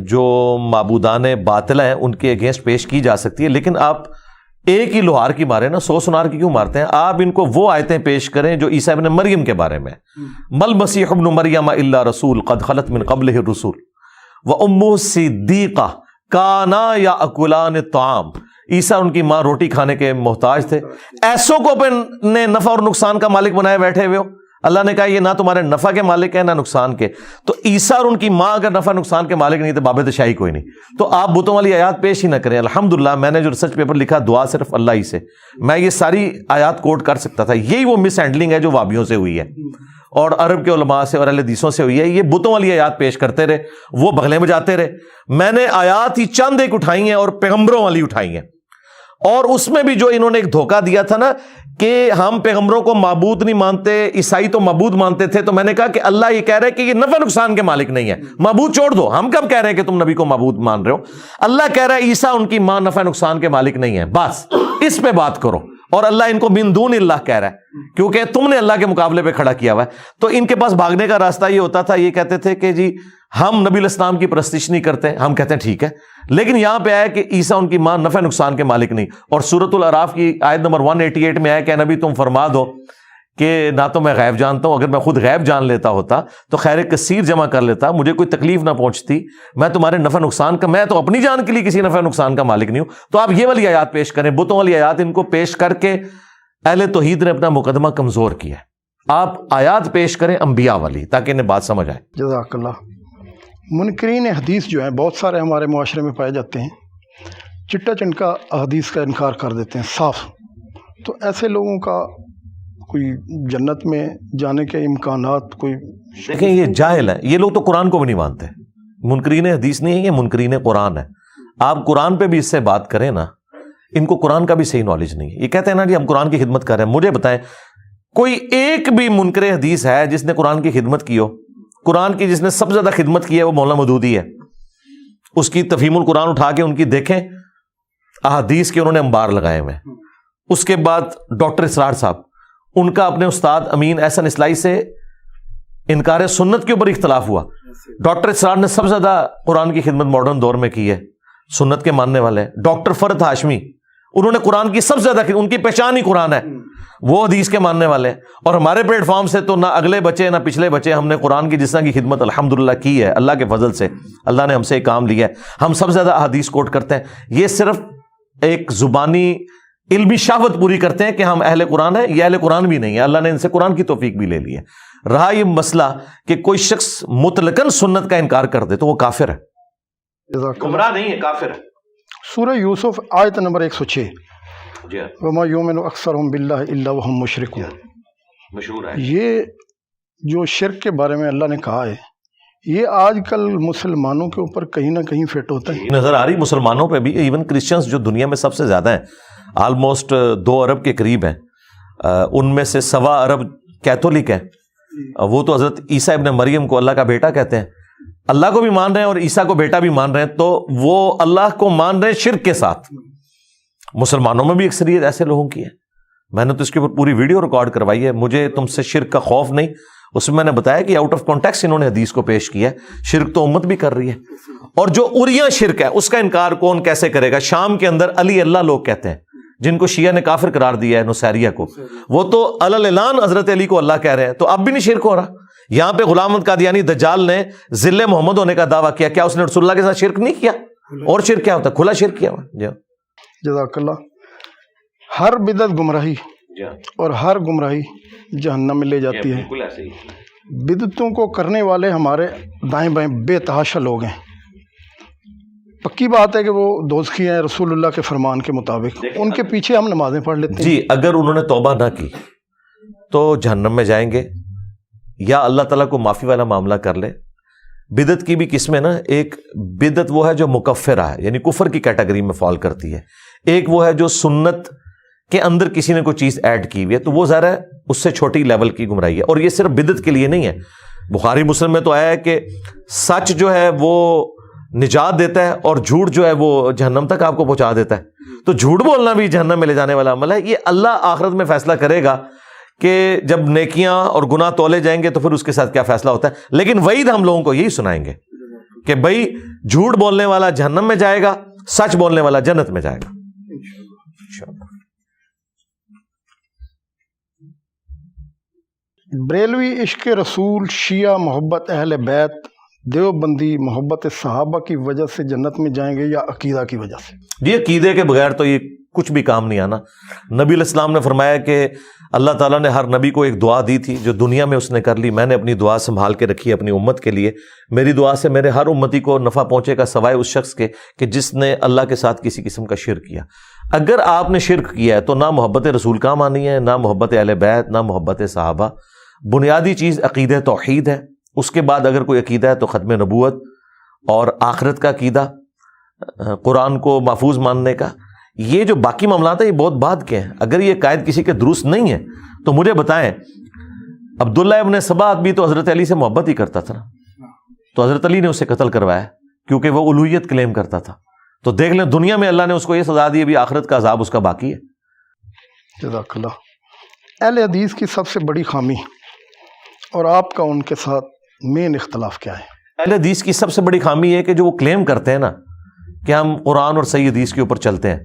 جو معبودان باطلہ ہیں ان کے اگینسٹ پیش کی جا سکتی ہے, لیکن آپ ایک ہی لوہار کی مارے نا 100 سنار کی کیوں مارتے ہیں؟ آپ ان کو وہ آیتیں پیش کریں جو عیسیٰ ابن مریم کے بارے میں, مل مسیح ابن مریم الا رسول قد خلت من قبلہ الرسول وامہ صدیقہ کانا یاکلان الطعام. عیسیٰ ان کی ماں روٹی کھانے کے محتاج تھے. ایسوں کو اپنے نفع اور نقصان کا مالک بنائے بیٹھے ہوئے ہو. اللہ نے کہا یہ نہ تمہارے نفع کے مالک ہیں نہ نقصان کے. تو عیسیٰ اور ان کی ماں اگر نفع نقصان کے مالک نہیں تو بابت شاہی کوئی نہیں. تو آپ بتوں والی آیات پیش ہی نہ کریں. الحمدللہ میں نے جو ریسرچ پیپر لکھا دعا صرف اللہ ہی سے, میں یہ ساری آیات کوٹ کر سکتا تھا. یہی وہ مس ہینڈلنگ ہے جو وابیوں سے ہوئی ہے اور عرب کے علماء سے اور اہل حدیثوں سے ہوئی ہے. یہ بتوں والی آیات پیش کرتے رہے, وہ بغلیں بجاتے رہے. میں نے آیات ہی چند ایک اٹھائی ہیں اور پیغمبروں والی اٹھائی ہیں, اور اس میں بھی جو انہوں نے ایک دھوکہ دیا تھا نا کہ ہم پیغمبروں کو معبود نہیں مانتے, عیسائی تو معبود مانتے تھے, تو میں نے کہا کہ اللہ یہ کہہ رہا ہے کہ یہ نفع نقصان کے مالک نہیں ہے, معبود چھوڑ دو. ہم کب کہہ رہے ہیں کہ تم نبی کو معبود مان رہے ہو؟ اللہ کہہ رہا ہے عیسیٰ ان کی ماں نفع نقصان کے مالک نہیں ہے, بس اس پہ بات کرو. اور اللہ ان کو من دون اللہ کہہ رہا ہے کیونکہ تم نے اللہ کے مقابلے پہ کھڑا کیا ہوا ہے. تو ان کے پاس بھاگنے کا راستہ یہ ہوتا تھا, یہ کہتے تھے کہ جی ہم نبی علیہ السلام کی پرستش نہیں کرتے. ہم کہتے ہیں ٹھیک ہے, لیکن یہاں پہ آیا کہ عیسیٰ ان کی ماں نفع نقصان کے مالک نہیں. اور سورۃ الاعراف کی آیت نمبر 188 میں آیا کہ نبی تم فرما دو کہ نہ تو میں غیب جانتا ہوں، اگر میں خود غیب جان لیتا ہوتا تو خیر کثیر جمع کر لیتا، مجھے کوئی تکلیف نہ پہنچتی، میں تمہارے نفع نقصان کا، میں تو اپنی جان کے لیے کسی نفع نقصان کا مالک نہیں ہوں۔ تو آپ یہ والی آیات پیش کریں، بتوں والی آیات ان کو پیش کر کے اہل توحید نے اپنا مقدمہ کمزور کیا ہے۔ آپ آیات پیش کریں انبیاء والی تاکہ انہیں بات سمجھ آئے۔ جزاک اللہ۔ منکرین حدیث جو ہیں بہت سارے ہمارے معاشرے میں پائے جاتے ہیں، چٹا چنکا حدیث کا انکار کر دیتے ہیں صاف۔ تو ایسے لوگوں کا کوئی جنت میں جانے کے امکانات کوئی؟ دیکھیں یہ جاہل ہے، یہ لوگ تو قرآن کو بھی نہیں مانتے۔ منکرین حدیث نہیں ہے، یہ منکرین قرآن ہے۔ آپ قرآن پہ بھی اس سے بات کریں نا، ان کو قرآن کا بھی صحیح نالج نہیں ہے۔ یہ کہتے ہیں نا جی ہم قرآن کی خدمت کر رہے ہیں۔ مجھے بتائیں کوئی ایک بھی منکر حدیث ہے جس نے قرآن کی خدمت کی ہو؟ قرآن کی جس نے سب سے زیادہ خدمت کی ہے وہ مولانا مودودی ہے۔ اس کی تفہیم القرآن اٹھا کے ان کی دیکھیں، احادیث کے انہوں نے انبار لگائے ہوئے ہیں۔ اس کے بعد ڈاکٹر اسرار صاحب، ان کا اپنے استاد امین احسن اصلاحی سے انکار سنت کے اوپر اختلاف ہوا۔ ڈاکٹر اسرار نے سب سے زیادہ قرآن کی خدمت ماڈرن دور میں کی ہے، سنت کے ماننے والے ہیں۔ ڈاکٹر فرد ہاشمی، انہوں نے قرآن کی سب سے زیادہ، ان کی پہچان ہی قرآن ہے، وہ حدیث کے ماننے والے ہیں۔ اور ہمارے پلیٹ فارم سے تو نہ اگلے بچے نہ پچھلے بچے، ہم نے قرآن کی جس طرح کی خدمت الحمدللہ کی ہے، اللہ کے فضل سے اللہ نے ہم سے ایک کام لیا ہے، ہم سب سے زیادہ احادیث کوٹ کرتے ہیں۔ یہ صرف ایک زبانی علمی شہوت پوری کرتے ہیں کہ ہم اہل قرآن ہیں، یہ اہل قرآن بھی نہیں ہے، اللہ نے ان سے قرآن کی توفیق بھی لے لی ہے۔ رہا یہ مسئلہ کہ کوئی شخص مطلقاً سنت کا انکار کر دے تو وہ کافر ہے، گمراہ نہیں ہے، کافر ہے۔ سورہ یوسف آیت نمبر 106، جی وما یؤمن اکثرهم باللہ الا وهم مشرکون۔ مشہور ہے۔ یہ جو شرک کے بارے میں اللہ نے کہا ہے، یہ آج کل مسلمانوں کے اوپر کہیں نہ کہیں فٹ ہوتا ہے۔ نظر آ رہی مسلمانوں پہ بھی، ایون کرسچنز جو دنیا میں سب سے زیادہ ہیں، آلموسٹ 2 ارب کے قریب ہیں، ان میں سے 1.25 ارب کیتھولک ہیں۔ وہ تو حضرت عیسیٰ ابن مریم کو اللہ کا بیٹا کہتے ہیں، اللہ کو بھی مان رہے ہیں اور عیسیٰ کو بیٹا بھی مان رہے ہیں، تو وہ اللہ کو مان رہے ہیں شرک کے ساتھ۔ مسلمانوں میں بھی اکثریت ایسے لوگوں کی ہے۔ میں نے تو اس کے اوپر پوری ویڈیو ریکارڈ کروائی ہے، مجھے تم سے شرک کا خوف نہیں۔ اس میں نے بتایا کہ آؤٹ آف کانٹیکسٹ انہوں نے حدیث کو پیش کیا ہے، شرک تو امت بھی کر رہی ہے۔ اور جو اریاں شرک ہے اس کا انکار کون کیسے کرے گا؟ شام کے اندر علی اللہ لوگ کہتے ہیں، جن کو شیعہ نے کافر قرار دیا ہے، نصیریہ کو، وہ تو اعلان حضرت علی کو اللہ کہہ رہے ہیں، تو اب بھی نہیں شرک ہو رہا؟ یہاں پہ غلام احمد قادیانی دجال نے ذل محمد ہونے کا دعویٰ کیا، کیا اس نے رسول اللہ کے ساتھ شرک نہیں کیا؟ اور شرک کیا ہوتا ہے؟ کھلا شرک کیا ہوا۔ جزاک اللہ۔ ہر بدعت گمراہی اور ہر گمراہی جہنم میں لے جاتی ہے۔ بدعتوں کو کرنے والے ہمارے دائیں بائیں بے تحاشا لوگ ہیں، پکی بات ہے کہ وہ دوزخی ہیں رسول اللہ کے فرمان کے مطابق، ان کے پیچھے ہم نمازیں پڑھ لیتے ہیں۔ جی اگر انہوں نے توبہ نہ کی تو جہنم میں جائیں گے، یا اللہ تعالیٰ کو معافی والا معاملہ کر لے۔ بدعت کی بھی قسمیں نا، ایک بدعت وہ ہے جو مکفرہ ہے، یعنی کفر کی کیٹیگری میں فال کرتی ہے، ایک وہ ہے جو سنت کے اندر کسی نے کوئی چیز ایڈ کی ہوئی ہے، تو وہ ظاہر ہے اس سے چھوٹی لیول کی گمراہی ہے۔ اور یہ صرف بدعت کے لیے نہیں ہے، بخاری مسلم میں تو آیا ہے کہ سچ جو ہے وہ نجات دیتا ہے اور جھوٹ جو ہے وہ جہنم تک آپ کو پہنچا دیتا ہے۔ تو جھوٹ بولنا بھی جہنم میں لے جانے والا عمل ہے۔ یہ اللہ آخرت میں فیصلہ کرے گا کہ جب نیکیاں اور گناہ تولے جائیں گے تو پھر اس کے ساتھ کیا فیصلہ ہوتا ہے۔ لیکن وعید ہم لوگوں کو یہی سنائیں گے کہ بھائی جھوٹ بولنے والا جہنم میں جائے گا، سچ بولنے والا جنت میں جائے گا۔ بریلوی عشق رسول، شیعہ محبت اہل بیت، دیوبندی محبت صحابہ کی وجہ سے جنت میں جائیں گے یا عقیدہ کی وجہ سے؟ یہ عقیدے کے بغیر تو یہ کچھ بھی کام نہیں آنا۔ نبی علیہ السلام نے فرمایا کہ اللہ تعالیٰ نے ہر نبی کو ایک دعا دی تھی جو دنیا میں اس نے کر لی، میں نے اپنی دعا سنبھال کے رکھی اپنی امت کے لیے، میری دعا سے میرے ہر امتی کو نفع پہنچے گا سوائے اس شخص کے کہ جس نے اللہ کے ساتھ کسی قسم کا شرک کیا۔ اگر آپ نے شرک کیا ہے تو نہ محبت رسول کام آنی ہے، نہ محبت اہل بیت، نہ محبت صحابہ۔ بنیادی چیز عقیدہ توحید ہے، اس کے بعد اگر کوئی عقیدہ ہے تو ختم نبوت اور آخرت کا عقیدہ، قرآن کو محفوظ ماننے کا۔ یہ جو باقی معاملات ہیں یہ بہت بعد کے ہیں۔ اگر یہ قائد کسی کے درست نہیں ہے تو مجھے بتائیں، عبداللہ ابن سبا بھی تو حضرت علی سے محبت ہی کرتا تھا نا، تو حضرت علی نے اسے قتل کروایا کیونکہ وہ الوہیت کلیم کرتا تھا۔ تو دیکھ لیں دنیا میں اللہ نے اس کو یہ سزا دی، ابھی آخرت کا عذاب اس کا باقی ہے۔ جزاک اللہ۔ اہل حدیث کی سب سے بڑی خامی اور آپ کا ان کے ساتھ مین اختلاف کیا ہے؟ اہل حدیث کی سب سے بڑی خامی ہے کہ جو وہ کلیم کرتے ہیں نا کہ ہم قرآن اور صحیح حدیث کے اوپر چلتے ہیں،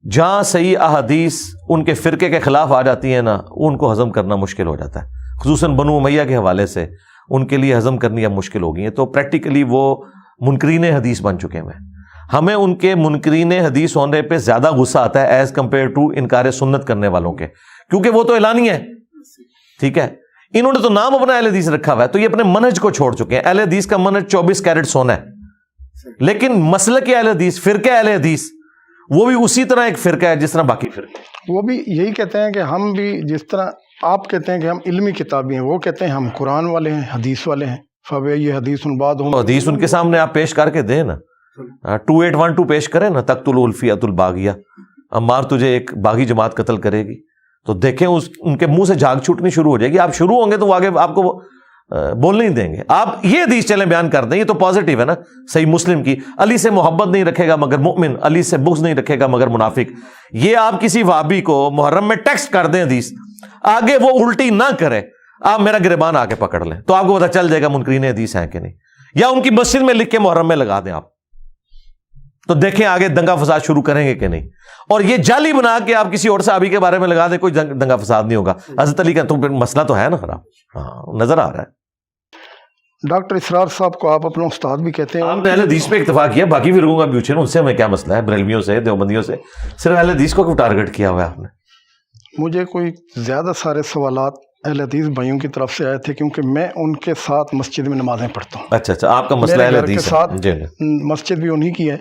جہاں صحیح احادیث ان کے فرقے کے خلاف آ جاتی ہیں نا، ان کو ہضم کرنا مشکل ہو جاتا ہے، خصوصاً بنو امیہ کے حوالے سے ان کے لیے ہضم کرنی اب مشکل ہو گئی ہے، تو پریکٹیکلی وہ منکرین حدیث بن چکے ہیں۔ ہمیں ان کے منکرین حدیث ہونے پہ زیادہ غصہ آتا ہے ایز کمپیئر ٹو انکار سنت کرنے والوں کے، کیونکہ وہ تو اعلانی ہے، ٹھیک ہے، انہوں نے تو نام اپنا اہل حدیث رکھا ہوا ہے، تو یہ اپنے منہج کو چھوڑ چکے ہیں۔ اہل حدیث کا منہج 24 کیرٹ سونا ہے، لیکن مسلک اہل حدیث، فرقہ اہل حدیث، وہ بھی اسی طرح ایک فرقہ ہے جس طرح باقی فرقے۔ وہ بھی یہی کہتے ہیں کہ ہم بھی جس طرح آپ کہتے ہیں کہ ہم علمی کتابی ہیں، وہ کہتے ہیں ہم قرآن والے ہیں، حدیث والے ہیں۔ فَبِأَيِّ حدیث بعد ہوں، حدیث ان کے سامنے آپ پیش کر کے دیں نا، 2812 پیش کریں نا، تقتل الفیۃ الباغیہ، عمار تجھے ایک باغی جماعت قتل کرے گی، تو دیکھیں ان کے منہ سے جھاگ چھوٹنی شروع ہو جائے گی، آپ شروع ہوں گے تو وہ آگے آپ کو بول نہیں دیں گے۔ آپ یہ حدیث چلیں بیان کر دیں، یہ تو پازیٹیو ہے نا، صحیح مسلم کی، علی سے محبت نہیں رکھے گا مگر مؤمن، علی سے بغض نہیں رکھے گا مگر منافق۔ یہ آپ کسی وہابی کو محرم میں ٹیکسٹ کر دیں حدیث، آگے وہ الٹی نہ کرے، آپ میرا گریبان آ کے پکڑ لیں تو آپ کو پتہ چل جائے گا منکرین حدیث ہیں کہ نہیں، یا ان کی مسجد میں لکھ کے محرم میں لگا دیں آپ، تو دیکھیں آگے دنگا فساد شروع کریں گے کہ نہیں۔ اور یہ جعلی بنا کے آپ کسی اور صحابی کے بارے میں لگا دیں، کوئی دنگا فساد نہیں ہوگا۔ حضرت علی کا تو مسئلہ تو ہے نا خراب، ہاں نظر آ رہا ہے۔ ڈاکٹر اسرار صاحب کو آپ اپنا استاد بھی کہتے ہیں، آپ نے اہل حدیث پہ اکتفا کیا، باقی فرقوں کا بھی پوچھیں، ان سے ہمیں کیا مسئلہ ہے، بریلویوں سے، دیوبندیوں سے، صرف اہل حدیث کو کیوں ٹارگٹ کیا ہوا ہے آپ نے؟ مجھے کوئی زیادہ سارے سوالات اہل حدیث بھائیوں کی طرف سے آئے تھے، کیونکہ میں ان کے ساتھ مسجد میں نمازیں پڑھتا ہوں۔ اچھا، آپ کا مسئلہ اہل حدیث ہے، جی مسجد بھی انہی کی ہے،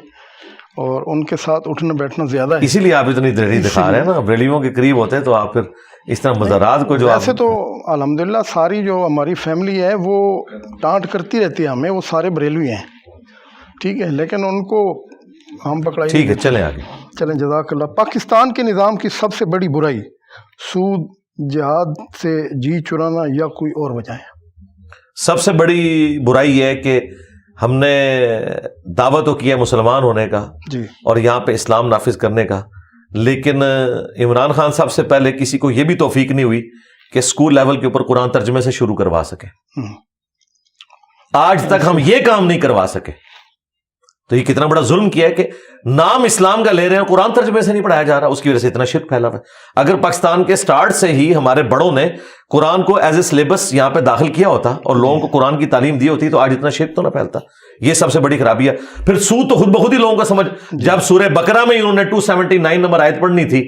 اور ان کے ساتھ اٹھنا بیٹھنا زیادہ ہے، اسی لیے آپ اتنی دریڑی دکھا رہے ہیں نا، بریلویوں کے قریب ہوتے ہیں تو آپ پھر اس طرح مزارات کو جو ویسے تو الحمدللہ ساری جو ہماری فیملی ہے وہ ڈانٹ کرتی رہتی ہے ہمیں، وہ سارے بریلوی ہیں، ٹھیک ہے، لیکن ان کو ہم پکڑائی۔ ٹھیک ہے، چلیں آگے، چلیں، جزاک اللہ۔ پاکستان کے نظام کی سب سے بڑی برائی سود، جہاد سے جی چرانا یا کوئی اور وجہ ہے؟ سب سے بڑی برائی یہ ہے کہ ہم نے دعوت تو کیا مسلمان ہونے کا، جی، اور یہاں پہ اسلام نافذ کرنے کا، لیکن عمران خان صاحب سے پہلے کسی کو یہ بھی توفیق نہیں ہوئی کہ اسکول لیول کے اوپر قرآن ترجمے سے شروع کروا سکے۔ آج تک ہم یہ کام نہیں کروا سکے، تو یہ کتنا بڑا ظلم کیا ہے کہ نام اسلام کا لے رہے ہیں، قرآن ترجمے سے نہیں پڑھایا جا رہا، اس کی وجہ سے اتنا شرک پھیلا ہوا ہے۔ اگر پاکستان کے سٹارٹ سے ہی ہمارے بڑوں نے قرآن کو ایز اے سلیبس یہاں پہ داخل کیا ہوتا اور لوگوں کو قرآن کی تعلیم دی ہوتی تو آج اتنا شرک تو نہ پھیلتا۔ یہ سب سے بڑی خرابی ہے۔ پھر سود تو خود بخود ہی لوگوں کا سمجھ، جب سورہ بقرہ میں انہوں نے 279 نمبر آیت پڑھنی تھی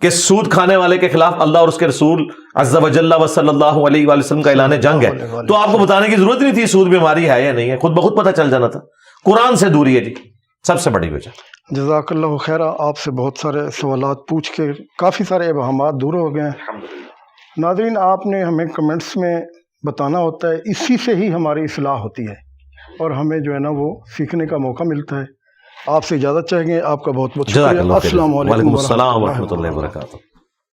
کہ سود کھانے والے کے خلاف اللہ اور اس کے رسول عز و جل و صلی اللہ علیہ وآلہ وسلم کا اعلان جنگ ہے، تو آپ کو بتانے کی ضرورت نہیں تھی سود بیماری ہے یا نہیں ہے، خود بخود پتہ چل جانا تھا۔ قرآن سے دوری ہے جی سب سے بڑی وجہ۔ جزاک اللہ خیرہ، آپ سے بہت سارے سوالات پوچھ کے کافی سارے ابہامات دور ہو گئے ہیں۔ ناظرین، آپ نے ہمیں کمنٹس میں بتانا ہوتا ہے، اسی سے ہی ہماری اصلاح ہوتی ہے اور ہمیں جو ہے نا وہ سیکھنے کا موقع ملتا ہے۔ آپ سے اجازت چاہیں گے، آپ کا بہت بہت شکریہ۔ السلام علیکم وعلیکم السلام ورحمۃ اللہ وبرکاتہ۔